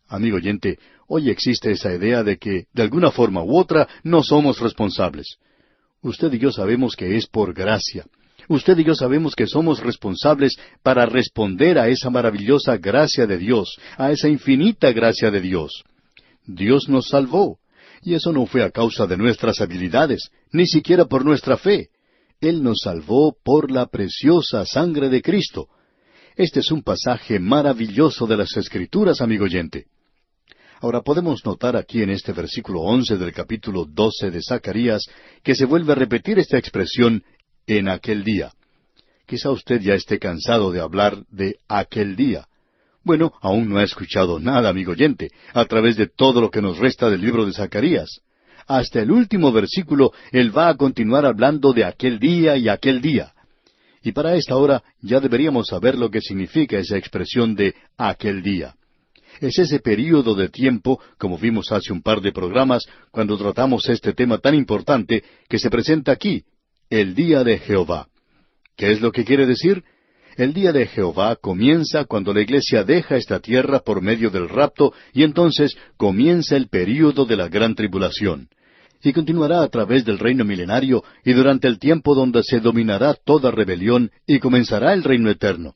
Amigo oyente, hoy existe esa idea de que, de alguna forma u otra, no somos responsables. Usted y yo sabemos que es por gracia. Usted y yo sabemos que somos responsables para responder a esa maravillosa gracia de Dios, a esa infinita gracia de Dios. Dios nos salvó. Y eso no fue a causa de nuestras habilidades, ni siquiera por nuestra fe. Él nos salvó por la preciosa sangre de Cristo. Este es un pasaje maravilloso de las Escrituras, amigo oyente. Ahora podemos notar aquí en este versículo 11 del capítulo 12 de Zacarías que se vuelve a repetir esta expresión, en aquel día. Quizá usted ya esté cansado de hablar de aquel día. Bueno, aún no ha escuchado nada, amigo oyente, a través de todo lo que nos resta del libro de Zacarías. Hasta el último versículo, él va a continuar hablando de aquel día y aquel día. Y para esta hora ya deberíamos saber lo que significa esa expresión de aquel día. Es ese período de tiempo, como vimos hace un par de programas, cuando tratamos este tema tan importante, que se presenta aquí, el día de Jehová. ¿Qué es lo que quiere decir? El día de Jehová comienza cuando la iglesia deja esta tierra por medio del rapto y entonces comienza el período de la gran tribulación. Y continuará a través del reino milenario y durante el tiempo donde se dominará toda rebelión y comenzará el reino eterno.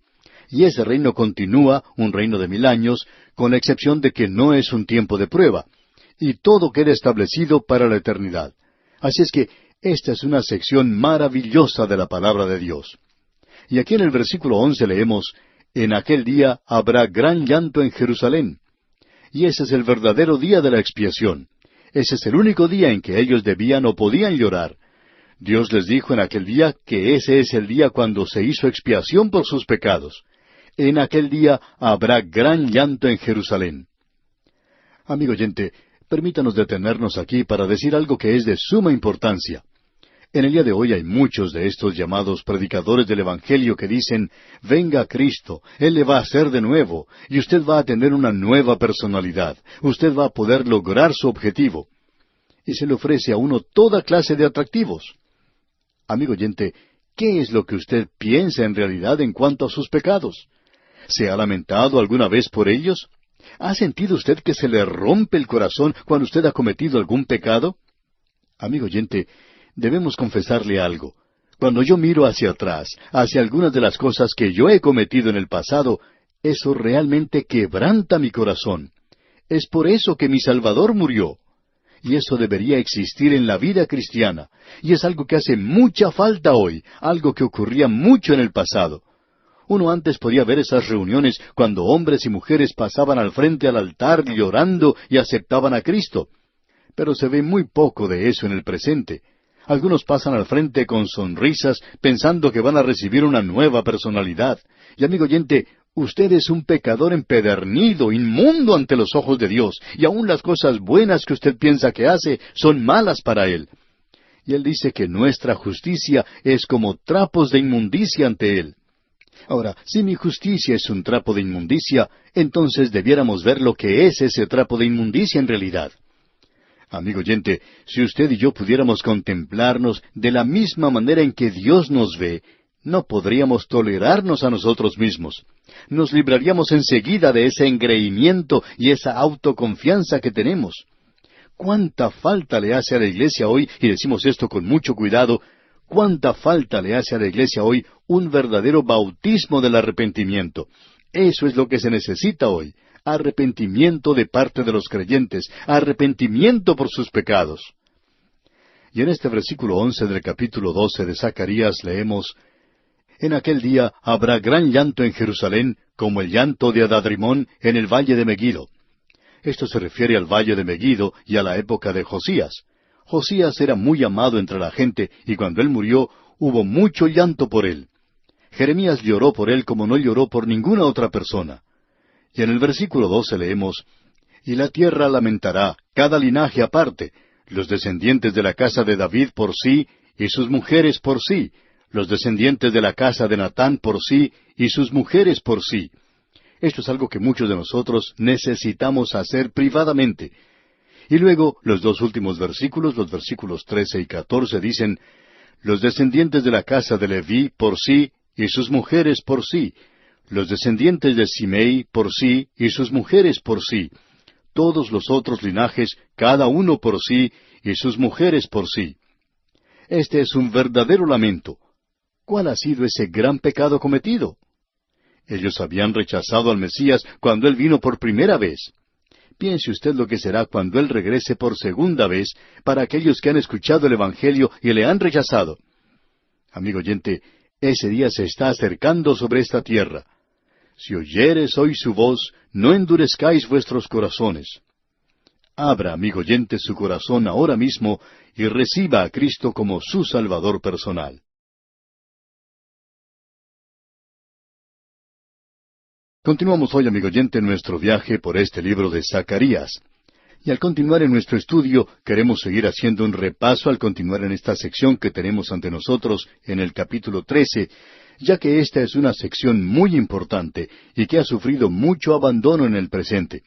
Y ese reino continúa, un reino de 1000 años, con la excepción de que no es un tiempo de prueba. Y todo queda establecido para la eternidad. Así es que esta es una sección maravillosa de la palabra de Dios. Y aquí en el versículo 11 leemos, en aquel día habrá gran llanto en Jerusalén. Y ese es el verdadero día de la expiación. Ese es el único día en que ellos debían o podían llorar. Dios les dijo en aquel día que ese es el día cuando se hizo expiación por sus pecados. En aquel día habrá gran llanto en Jerusalén. Amigo oyente, permítanos detenernos aquí para decir algo que es de suma importancia. En el día de hoy hay muchos de estos llamados predicadores del Evangelio que dicen, venga Cristo, Él le va a hacer de nuevo, y usted va a tener una nueva personalidad, usted va a poder lograr su objetivo. Y se le ofrece a uno toda clase de atractivos. Amigo oyente, ¿qué es lo que usted piensa en realidad en cuanto a sus pecados? ¿Se ha lamentado alguna vez por ellos? ¿Ha sentido usted que se le rompe el corazón cuando usted ha cometido algún pecado? Amigo oyente, debemos confesarle algo. Cuando yo miro hacia atrás, hacia algunas de las cosas que yo he cometido en el pasado, eso realmente quebranta mi corazón. Es por eso que mi Salvador murió. Y eso debería existir en la vida cristiana. Y es algo que hace mucha falta hoy, algo que ocurría mucho en el pasado. Uno antes podía ver esas reuniones cuando hombres y mujeres pasaban al frente al altar llorando y aceptaban a Cristo. Pero se ve muy poco de eso en el presente. Algunos pasan al frente con sonrisas pensando que van a recibir una nueva personalidad. Y amigo oyente, usted es un pecador empedernido, inmundo ante los ojos de Dios, y aun las cosas buenas que usted piensa que hace son malas para Él. Y Él dice que nuestra justicia es como trapos de inmundicia ante Él. Ahora, si mi justicia es un trapo de inmundicia, entonces debiéramos ver lo que es ese trapo de inmundicia en realidad. Amigo oyente, si usted y yo pudiéramos contemplarnos de la misma manera en que Dios nos ve, no podríamos tolerarnos a nosotros mismos. Nos libraríamos enseguida de ese engreimiento y esa autoconfianza que tenemos. ¿Cuánta falta le hace a la iglesia hoy, y decimos esto con mucho cuidado, cuánta falta le hace a la iglesia hoy un verdadero bautismo del arrepentimiento? Eso es lo que se necesita hoy. Arrepentimiento de parte de los creyentes, arrepentimiento por sus pecados. Y en este versículo 11 del capítulo 12 de Zacarías leemos, en aquel día habrá gran llanto en Jerusalén, como el llanto de Adadrimón en el valle de Megiddo. Esto se refiere al valle de Megiddo y a la época de Josías. Josías era muy amado entre la gente, y cuando él murió, hubo mucho llanto por él. Jeremías lloró por él como no lloró por ninguna otra persona. Y en el versículo 12 leemos, y la tierra lamentará, cada linaje aparte, los descendientes de la casa de David por sí, y sus mujeres por sí, los descendientes de la casa de Natán por sí, y sus mujeres por sí. Esto es algo que muchos de nosotros necesitamos hacer privadamente. Y luego, los dos últimos versículos, los versículos 13 y 14, dicen, los descendientes de la casa de Leví por sí, y sus mujeres por sí, los descendientes de Simei por sí, y sus mujeres por sí, todos los otros linajes, cada uno por sí, y sus mujeres por sí. Este es un verdadero lamento. ¿Cuál ha sido ese gran pecado cometido? Ellos habían rechazado al Mesías cuando Él vino por primera vez. Piense usted lo que será cuando Él regrese por segunda vez para aquellos que han escuchado el Evangelio y le han rechazado. Amigo oyente, ese día se está acercando sobre esta tierra. Si oyeres hoy su voz, no endurezcáis vuestros corazones. Abra, amigo oyente, su corazón ahora mismo y reciba a Cristo como su Salvador personal. Continuamos hoy, amigo oyente, nuestro viaje por este libro de Zacarías. Y al continuar en nuestro estudio, queremos seguir haciendo un repaso al continuar en esta sección que tenemos ante nosotros en el capítulo 13, ya que esta es una sección muy importante y que ha sufrido mucho abandono en el presente.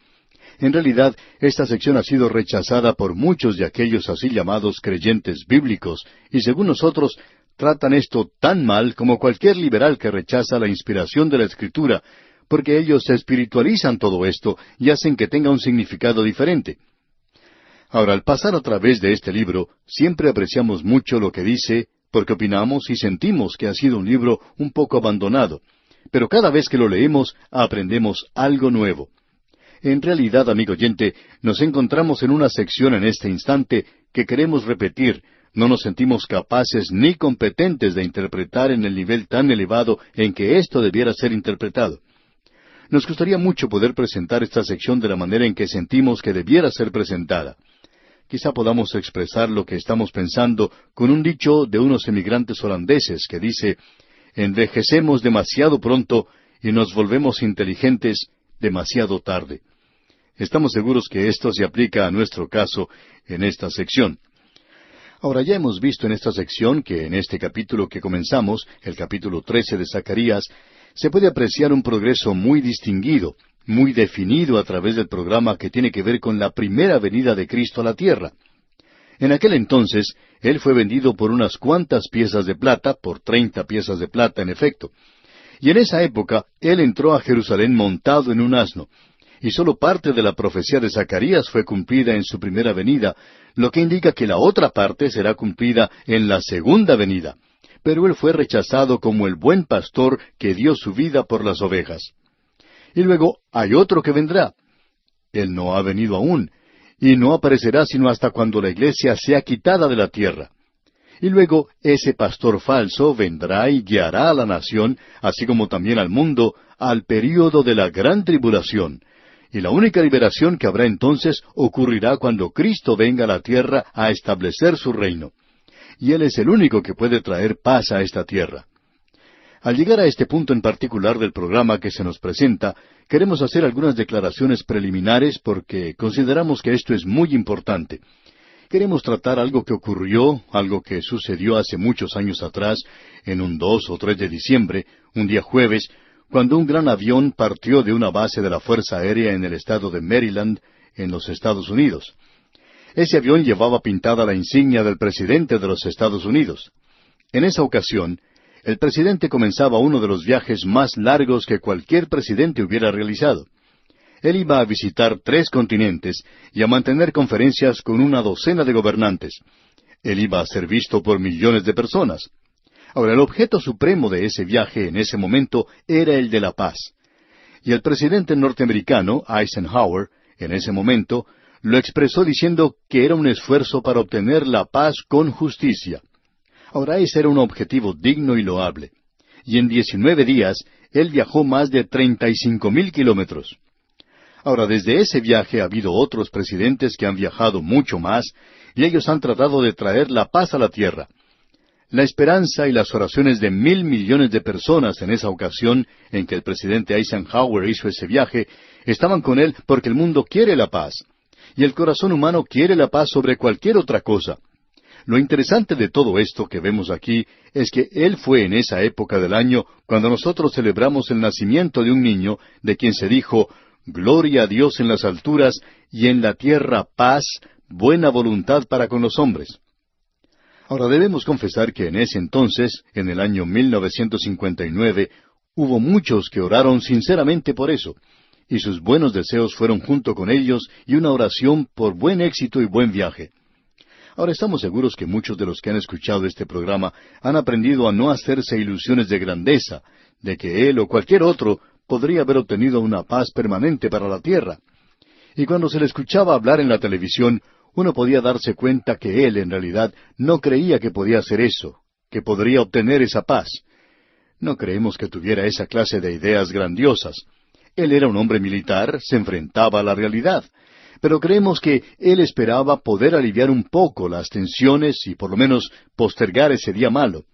En realidad, esta sección ha sido rechazada por muchos de aquellos así llamados creyentes bíblicos, y según nosotros, tratan esto tan mal como cualquier liberal que rechaza la inspiración de la Escritura, porque ellos espiritualizan todo esto y hacen que tenga un significado diferente. Ahora, al pasar a través de este libro, siempre apreciamos mucho lo que dice, porque opinamos y sentimos que ha sido un libro un poco abandonado. Pero cada vez que lo leemos, aprendemos algo nuevo. En realidad, amigo oyente, nos encontramos en una sección en este instante que queremos repetir. No nos sentimos capaces ni competentes de interpretar en el nivel tan elevado en que esto debiera ser interpretado. Nos gustaría mucho poder presentar esta sección de la manera en que sentimos que debiera ser presentada. Quizá podamos expresar lo que estamos pensando con un dicho de unos emigrantes holandeses que dice, envejecemos demasiado pronto y nos volvemos inteligentes demasiado tarde. Estamos seguros que esto se aplica a nuestro caso en esta sección. Ahora ya hemos visto en esta sección que en este capítulo que comenzamos, el capítulo 13 de Zacarías, se puede apreciar un progreso muy distinguido, muy definido a través del programa que tiene que ver con la primera venida de Cristo a la tierra. En aquel entonces, Él fue vendido por unas cuantas piezas de plata, por 30 piezas de plata en efecto. Y en esa época, Él entró a Jerusalén montado en un asno. Y sólo parte de la profecía de Zacarías fue cumplida en su primera venida, lo que indica que la otra parte será cumplida en la segunda venida. Pero Él fue rechazado como el buen pastor que dio su vida por las ovejas. Y luego hay otro que vendrá. Él no ha venido aún, y no aparecerá sino hasta cuando la iglesia sea quitada de la tierra. Y luego ese pastor falso vendrá y guiará a la nación, así como también al mundo, al período de la gran tribulación. Y la única liberación que habrá entonces ocurrirá cuando Cristo venga a la tierra a establecer su reino. Y Él es el único que puede traer paz a esta tierra. Al llegar a este punto en particular del programa que se nos presenta, queremos hacer algunas declaraciones preliminares porque consideramos que esto es muy importante. Queremos tratar algo que ocurrió, algo que sucedió hace muchos años atrás, en un 2 o 3 de diciembre, un día jueves, cuando un gran avión partió de una base de la Fuerza Aérea en el estado de Maryland, en los Estados Unidos. Ese avión llevaba pintada la insignia del presidente de los Estados Unidos. En esa ocasión, el presidente comenzaba uno de los viajes más largos que cualquier presidente hubiera realizado. Él iba a visitar 3 continentes y a mantener conferencias con una docena de gobernantes. Él iba a ser visto por millones de personas. Ahora, el objeto supremo de ese viaje en ese momento era el de la paz. Y el presidente norteamericano, Eisenhower, en ese momento, lo expresó diciendo que era un esfuerzo para obtener la paz con justicia. Ahora, ese era un objetivo digno y loable. Y en 19 días, él viajó más de 35,000 kilómetros. Ahora, desde ese viaje ha habido otros presidentes que han viajado mucho más, y ellos han tratado de traer la paz a la tierra. La esperanza y las oraciones de 1,000 millones de personas en esa ocasión en que el presidente Eisenhower hizo ese viaje, estaban con él porque el mundo quiere la paz. Y el corazón humano quiere la paz sobre cualquier otra cosa. Lo interesante de todo esto que vemos aquí es que Él fue en esa época del año cuando nosotros celebramos el nacimiento de un niño de quien se dijo, «Gloria a Dios en las alturas y en la tierra paz, buena voluntad para con los hombres». Ahora debemos confesar que en ese entonces, en el año 1959, hubo muchos que oraron sinceramente por eso, y sus buenos deseos fueron junto con ellos y una oración por buen éxito y buen viaje. Ahora estamos seguros que muchos de los que han escuchado este programa han aprendido a no hacerse ilusiones de grandeza, de que él o cualquier otro podría haber obtenido una paz permanente para la tierra. Y cuando se le escuchaba hablar en la televisión, uno podía darse cuenta que él en realidad no creía que podía hacer eso, que podría obtener esa paz. No creemos que tuviera esa clase de ideas grandiosas. Él era un hombre militar, se enfrentaba a la realidad. Pero creemos que él esperaba poder aliviar un poco las tensiones y por lo menos postergar ese día malo.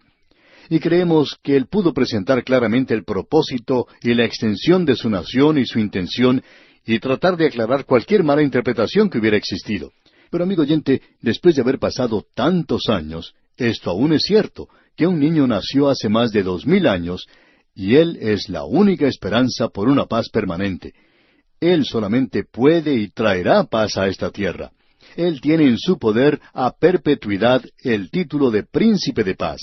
Y creemos que él pudo presentar claramente el propósito y la extensión de su nación y su intención y tratar de aclarar cualquier mala interpretación que hubiera existido. Pero amigo oyente, después de haber pasado tantos años, esto aún es cierto, que un niño nació hace más de 2000 años y él es la única esperanza por una paz permanente. Él solamente puede y traerá paz a esta tierra. Él tiene en su poder a perpetuidad el título de Príncipe de Paz.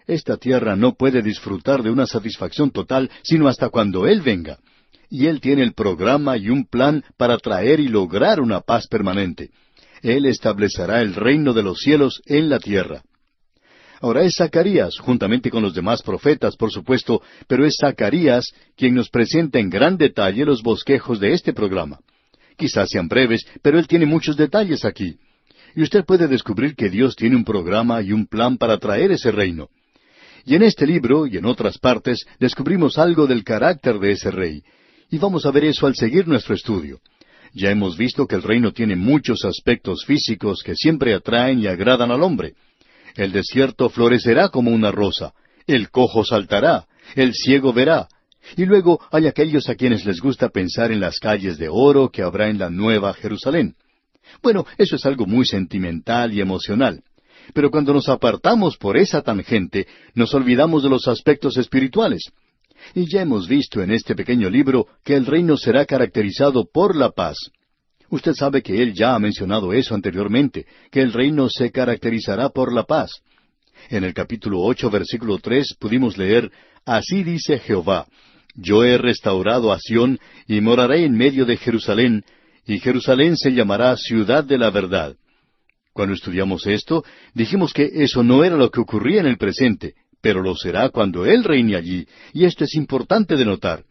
Esta tierra no puede disfrutar de una satisfacción total sino hasta cuando Él venga. Y Él tiene el programa y un plan para traer y lograr una paz permanente. Él establecerá el reino de los cielos en la tierra. Ahora es Zacarías, juntamente con los demás profetas, por supuesto, pero es Zacarías quien nos presenta en gran detalle los bosquejos de este programa. Quizás sean breves, pero él tiene muchos detalles aquí. Y usted puede descubrir que Dios tiene un programa y un plan para traer ese reino. Y en este libro, y en otras partes, descubrimos algo del carácter de ese rey. Y vamos a ver eso al seguir nuestro estudio. Ya hemos visto que el reino tiene muchos aspectos físicos que siempre atraen y agradan al hombre. El desierto florecerá como una rosa, el cojo saltará, el ciego verá. Y luego hay aquellos a quienes les gusta pensar en las calles de oro que habrá en la Nueva Jerusalén. Bueno, eso es algo muy sentimental y emocional. Pero cuando nos apartamos por esa tangente, nos olvidamos de los aspectos espirituales. Y ya hemos visto en este pequeño libro que el reino será caracterizado por la paz. Usted sabe que él ya ha mencionado eso anteriormente, que el reino se caracterizará por la paz. En el capítulo 8, versículo 3, pudimos leer, «Así dice Jehová, yo he restaurado a Sión, y moraré en medio de Jerusalén, y Jerusalén se llamará ciudad de la verdad». Cuando estudiamos esto, dijimos que eso no era lo que ocurría en el presente, pero lo será cuando Él reine allí, y esto es importante de notar.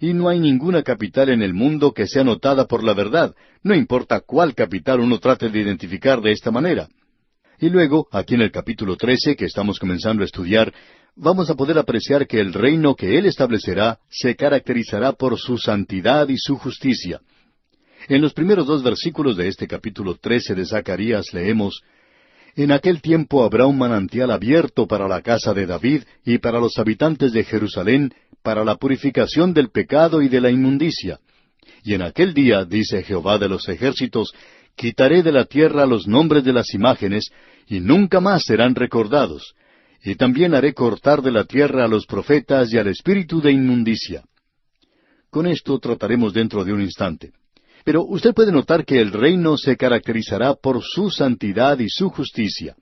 Y no hay ninguna capital en el mundo que sea notada por la verdad, no importa cuál capital uno trate de identificar de esta manera. Y luego, aquí en el capítulo 13, que estamos comenzando a estudiar, vamos a poder apreciar que el reino que Él establecerá se caracterizará por su santidad y su justicia. En los primeros 2 versículos de este capítulo 13 de Zacarías leemos, «En aquel tiempo habrá un manantial abierto para la casa de David y para los habitantes de Jerusalén, para la purificación del pecado y de la inmundicia. Y en aquel día, dice Jehová de los ejércitos, quitaré de la tierra los nombres de las imágenes, y nunca más serán recordados. Y también haré cortar de la tierra a los profetas y al espíritu de inmundicia». Con esto trataremos dentro de un instante. Pero usted puede notar que el reino se caracterizará por su santidad y su justicia.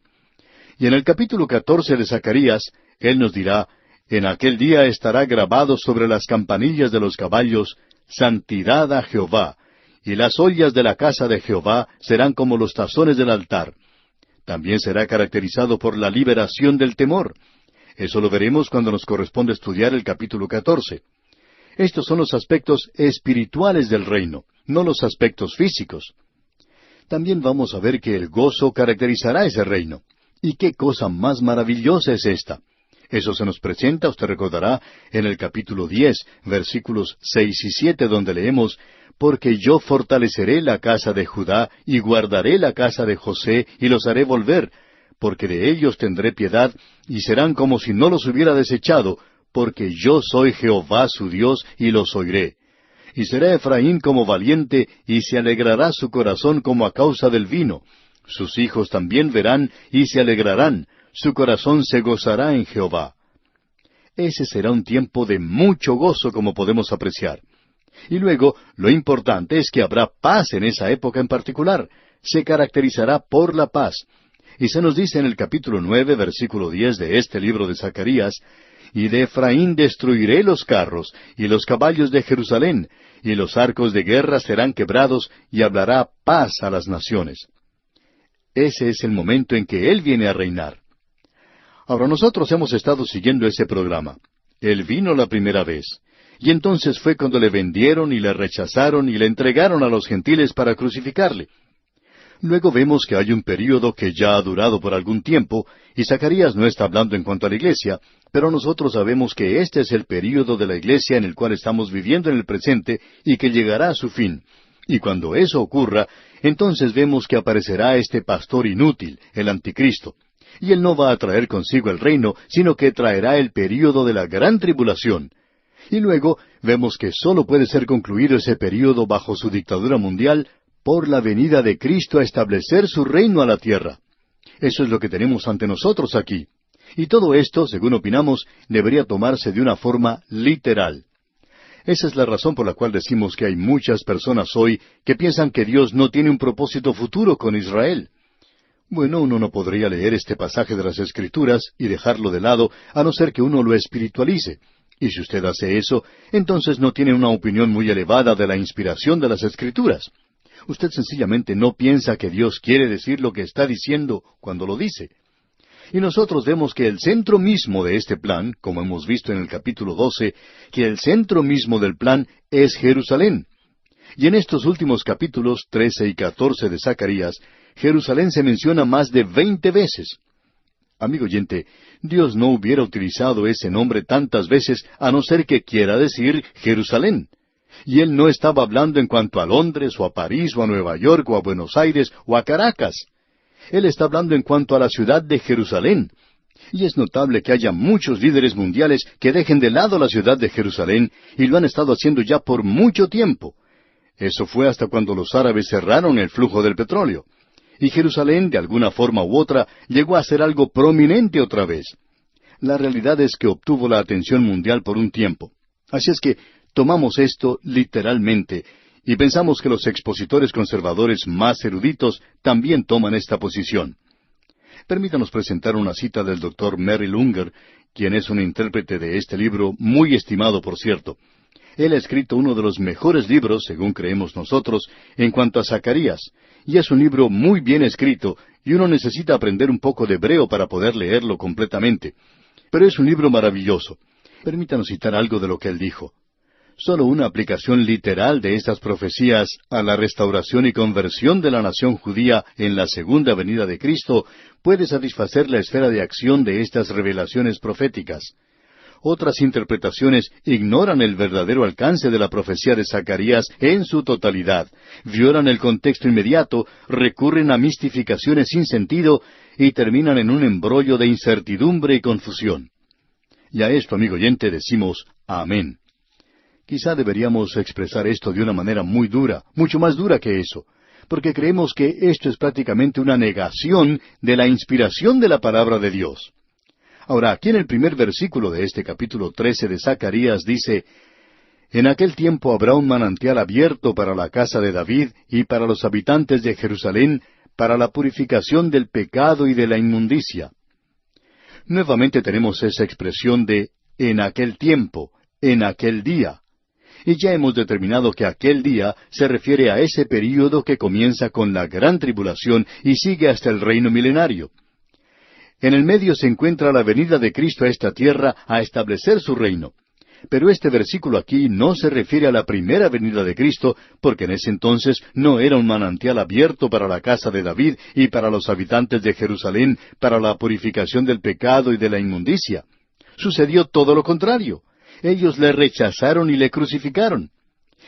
Y en el capítulo 14 de Zacarías, él nos dirá, «En aquel día estará grabado sobre las campanillas de los caballos, santidad a Jehová, y las ollas de la casa de Jehová serán como los tazones del altar». También será caracterizado por la liberación del temor. Eso lo veremos cuando nos corresponde estudiar el capítulo 14. Estos son los aspectos espirituales del reino, no los aspectos físicos. También vamos a ver que el gozo caracterizará ese reino. ¿Y qué cosa más maravillosa es esta? Eso se nos presenta, usted recordará, en el capítulo 10, versículos 6 y 7, donde leemos, «Porque yo fortaleceré la casa de Judá, y guardaré la casa de José, y los haré volver, porque de ellos tendré piedad, y serán como si no los hubiera desechado, porque yo soy Jehová su Dios, y los oiré. Y será Efraín como valiente, y se alegrará su corazón como a causa del vino. Sus hijos también verán, y se alegrarán, su corazón se gozará en Jehová». Ese será un tiempo de mucho gozo, como podemos apreciar. Y luego, lo importante es que habrá paz en esa época en particular. Se caracterizará por la paz. Y se nos dice en el capítulo 9, versículo 10 de este libro de Zacarías, «Y de Efraín destruiré los carros, y los caballos de Jerusalén, y los arcos de guerra serán quebrados, y hablará paz a las naciones». Ese es el momento en que Él viene a reinar. Ahora nosotros hemos estado siguiendo ese programa. Él vino la primera vez. Y entonces fue cuando le vendieron y le rechazaron y le entregaron a los gentiles para crucificarle. Luego vemos que hay un período que ya ha durado por algún tiempo, y Zacarías no está hablando en cuanto a la iglesia, pero nosotros sabemos que este es el período de la iglesia en el cual estamos viviendo en el presente y que llegará a su fin. Y cuando eso ocurra, entonces vemos que aparecerá este pastor inútil, el anticristo. Y él no va a traer consigo el reino, sino que traerá el período de la gran tribulación. Y luego vemos que sólo puede ser concluido ese período bajo su dictadura mundial por la venida de Cristo a establecer su reino a la tierra. Eso es lo que tenemos ante nosotros aquí. Y todo esto, según opinamos, debería tomarse de una forma literal. Esa es la razón por la cual decimos que hay muchas personas hoy que piensan que Dios no tiene un propósito futuro con Israel. Bueno, uno no podría leer este pasaje de las Escrituras y dejarlo de lado, a no ser que uno lo espiritualice. Y si usted hace eso, entonces no tiene una opinión muy elevada de la inspiración de las Escrituras. Usted sencillamente no piensa que Dios quiere decir lo que está diciendo cuando lo dice. Y nosotros vemos que el centro mismo de este plan, como hemos visto en el capítulo 12, que el centro mismo del plan es Jerusalén. Y en estos últimos capítulos 13 y 14 de Zacarías, Jerusalén se menciona más de 20 veces. Amigo oyente, Dios no hubiera utilizado ese nombre tantas veces a no ser que quiera decir Jerusalén. Y Él no estaba hablando en cuanto a Londres, o a París, o a Nueva York, o a Buenos Aires, o a Caracas. Él está hablando en cuanto a la ciudad de Jerusalén. Y es notable que haya muchos líderes mundiales que dejen de lado la ciudad de Jerusalén, y lo han estado haciendo ya por mucho tiempo. Eso fue hasta cuando los árabes cerraron el flujo del petróleo. y Jerusalén, de alguna forma u otra, llegó a ser algo prominente otra vez. La realidad es que obtuvo la atención mundial por un tiempo. Así es que tomamos esto literalmente y pensamos que los expositores conservadores más eruditos también toman esta posición. Permítanos presentar una cita del Dr. Merrill Unger, quien es un intérprete de este libro, muy estimado por cierto. Él ha escrito uno de los mejores libros, según creemos nosotros, en cuanto a Zacarías, y es un libro muy bien escrito, y uno necesita aprender un poco de hebreo para poder leerlo completamente. Pero es un libro maravilloso. Permítanos citar algo de lo que él dijo. Solo una aplicación literal de estas profecías a la restauración y conversión de la nación judía en la segunda venida de Cristo puede satisfacer la esfera de acción de estas revelaciones proféticas. Otras interpretaciones ignoran el verdadero alcance de la profecía de Zacarías en su totalidad, violan el contexto inmediato, recurren a mistificaciones sin sentido y terminan en un embrollo de incertidumbre y confusión. Y a esto, amigo oyente, decimos amén. Quizá deberíamos expresar esto de una manera muy dura, mucho más dura que eso, porque creemos que esto es prácticamente una negación de la inspiración de la palabra de Dios. Ahora, aquí en el primer versículo de este capítulo 13 de Zacarías dice, «En aquel tiempo habrá un manantial abierto para la casa de David y para los habitantes de Jerusalén, para la purificación del pecado y de la inmundicia». Nuevamente tenemos esa expresión de «en aquel tiempo», «en aquel día». Y ya hemos determinado que aquel día se refiere a ese período que comienza con la gran tribulación y sigue hasta el reino milenario. En el medio se encuentra la venida de Cristo a esta tierra a establecer su reino. Pero este versículo aquí no se refiere a la primera venida de Cristo, porque en ese entonces no era un manantial abierto para la casa de David y para los habitantes de Jerusalén, para la purificación del pecado y de la inmundicia. Sucedió todo lo contrario. Ellos le rechazaron y le crucificaron.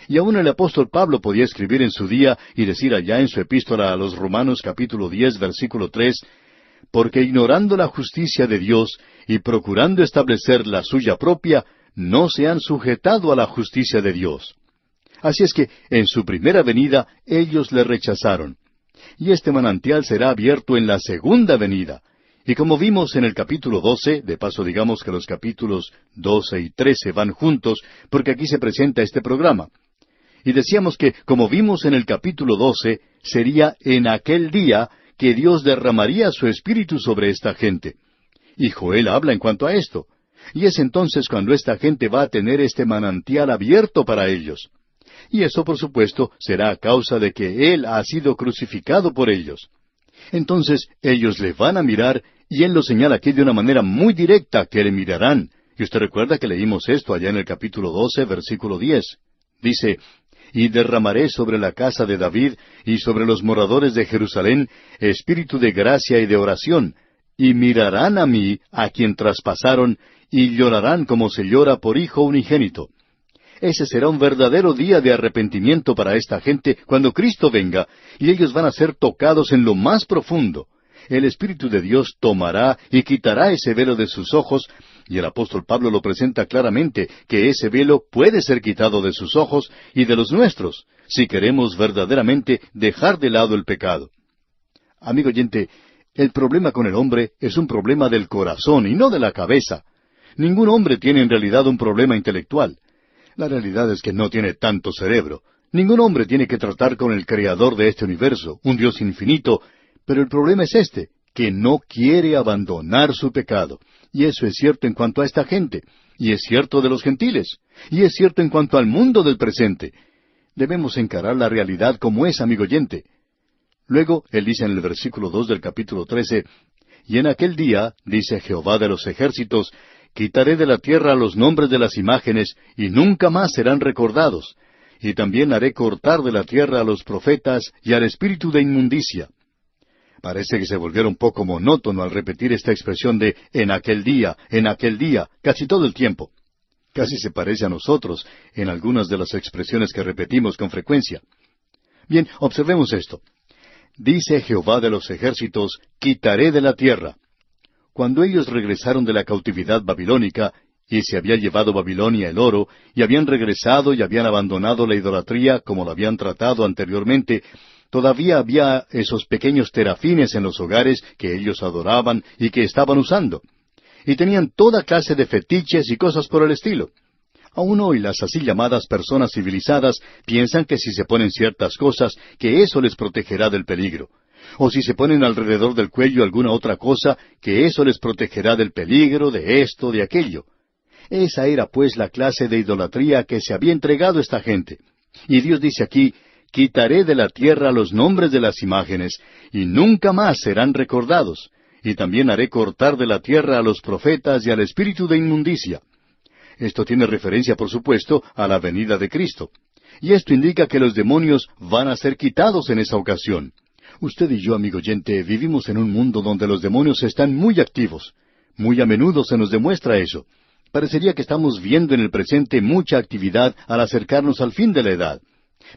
Y aún el apóstol Pablo podía escribir en su día y decir allá en su epístola a los Romanos capítulo 10, versículo 3, «Porque ignorando la justicia de Dios y procurando establecer la suya propia, no se han sujetado a la justicia de Dios». Así es que en su primera venida ellos le rechazaron. Y este manantial será abierto en la segunda venida. Y como vimos en el capítulo 12, de paso digamos que los capítulos 12 y 13 van juntos, porque aquí se presenta este programa. Y decíamos que, como vimos en el capítulo 12, sería en aquel día que Dios derramaría su Espíritu sobre esta gente. Y Joel habla en cuanto a esto. Y es entonces cuando esta gente va a tener este manantial abierto para ellos. Y eso, por supuesto, será a causa de que Él ha sido crucificado por ellos. Entonces ellos le van a mirar, y Él lo señala aquí de una manera muy directa, que le mirarán. Y usted recuerda que leímos esto allá en el capítulo 12, versículo 10. Dice, «Y derramaré sobre la casa de David y sobre los moradores de Jerusalén espíritu de gracia y de oración, y mirarán a mí, a quien traspasaron, y llorarán como se llora por hijo unigénito». Ese será un verdadero día de arrepentimiento para esta gente cuando Cristo venga, y ellos van a ser tocados en lo más profundo. El Espíritu de Dios tomará y quitará ese velo de sus ojos, y el apóstol Pablo lo presenta claramente, que ese velo puede ser quitado de sus ojos y de los nuestros, si queremos verdaderamente dejar de lado el pecado. Amigo oyente, el problema con el hombre es un problema del corazón y no de la cabeza. Ningún hombre tiene en realidad un problema intelectual. La realidad es que no tiene tanto cerebro. Ningún hombre tiene que tratar con el Creador de este universo, un Dios infinito, pero el problema es este, que no quiere abandonar su pecado. Y eso es cierto en cuanto a esta gente, y es cierto de los gentiles, y es cierto en cuanto al mundo del presente. Debemos encarar la realidad como es, amigo oyente. Luego, él dice en el versículo 2 del capítulo 13, «Y en aquel día, dice Jehová de los ejércitos, quitaré de la tierra los nombres de las imágenes, y nunca más serán recordados. Y también haré cortar de la tierra a los profetas y al espíritu de inmundicia». Parece que se volviera un poco monótono al repetir esta expresión de en aquel día, casi todo el tiempo. Casi se parece a nosotros en algunas de las expresiones que repetimos con frecuencia. Bien, observemos esto. Dice Jehová de los ejércitos, quitaré de la tierra. Cuando ellos regresaron de la cautividad babilónica, y se había llevado Babilonia el oro, y habían regresado y habían abandonado la idolatría como la habían tratado anteriormente, Todavía había esos pequeños terafines en los hogares que ellos adoraban y que estaban usando. Y tenían toda clase de fetiches y cosas por el estilo. Aún hoy las así llamadas personas civilizadas piensan que si se ponen ciertas cosas, que eso les protegerá del peligro. O si se ponen alrededor del cuello alguna otra cosa, que eso les protegerá del peligro, de esto, de aquello. Esa era pues la clase de idolatría que se había entregado esta gente. Y Dios dice aquí, quitaré de la tierra los nombres de las imágenes, y nunca más serán recordados. Y también haré cortar de la tierra a los profetas y al espíritu de inmundicia. Esto tiene referencia, por supuesto, a la venida de Cristo. Y esto indica que los demonios van a ser quitados en esa ocasión. Usted y yo, amigo oyente, vivimos en un mundo donde los demonios están muy activos. Muy a menudo se nos demuestra eso. Parecería que estamos viendo en el presente mucha actividad al acercarnos al fin de la edad.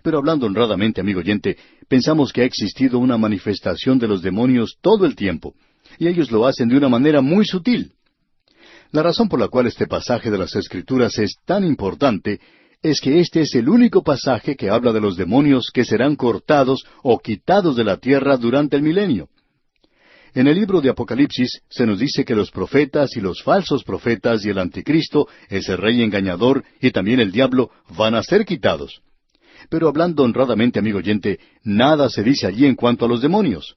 Pero hablando honradamente, amigo oyente, pensamos que ha existido una manifestación de los demonios todo el tiempo. Y ellos lo hacen de una manera muy sutil. La razón por la cual este pasaje de las Escrituras es tan importante es que este es el único pasaje que habla de los demonios que serán cortados o quitados de la tierra durante el milenio. En el libro de Apocalipsis se nos dice que los profetas y los falsos profetas y el anticristo, ese rey engañador y también el diablo van a ser quitados. Pero hablando honradamente, amigo oyente, nada se dice allí en cuanto a los demonios.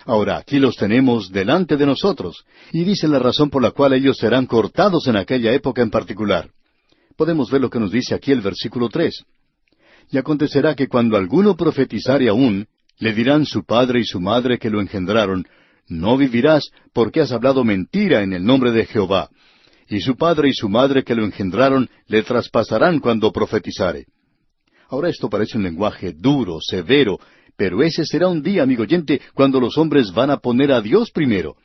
Ahora, aquí los tenemos delante de nosotros, y dice la razón por la cual ellos serán cortados en aquella época en particular. Podemos ver lo que nos dice aquí el versículo 3. Y acontecerá que cuando alguno profetizare aún, le dirán su padre y su madre que lo engendraron, no vivirás porque has hablado mentira en el nombre de Jehová. Y su padre y su madre que lo engendraron le traspasarán cuando profetizare. Ahora esto parece un lenguaje duro, severo, pero ese será un día, amigo oyente, cuando los hombres van a poner a Dios primero.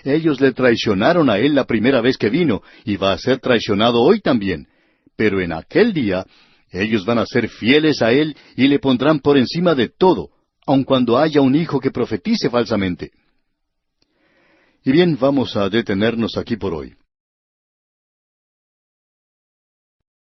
Ellos le traicionaron a Él la primera vez que vino, y va a ser traicionado hoy también. Pero en aquel día, ellos van a ser fieles a Él y le pondrán por encima de todo, aun cuando haya un hijo que profetice falsamente. Y bien, vamos a detenernos aquí por hoy.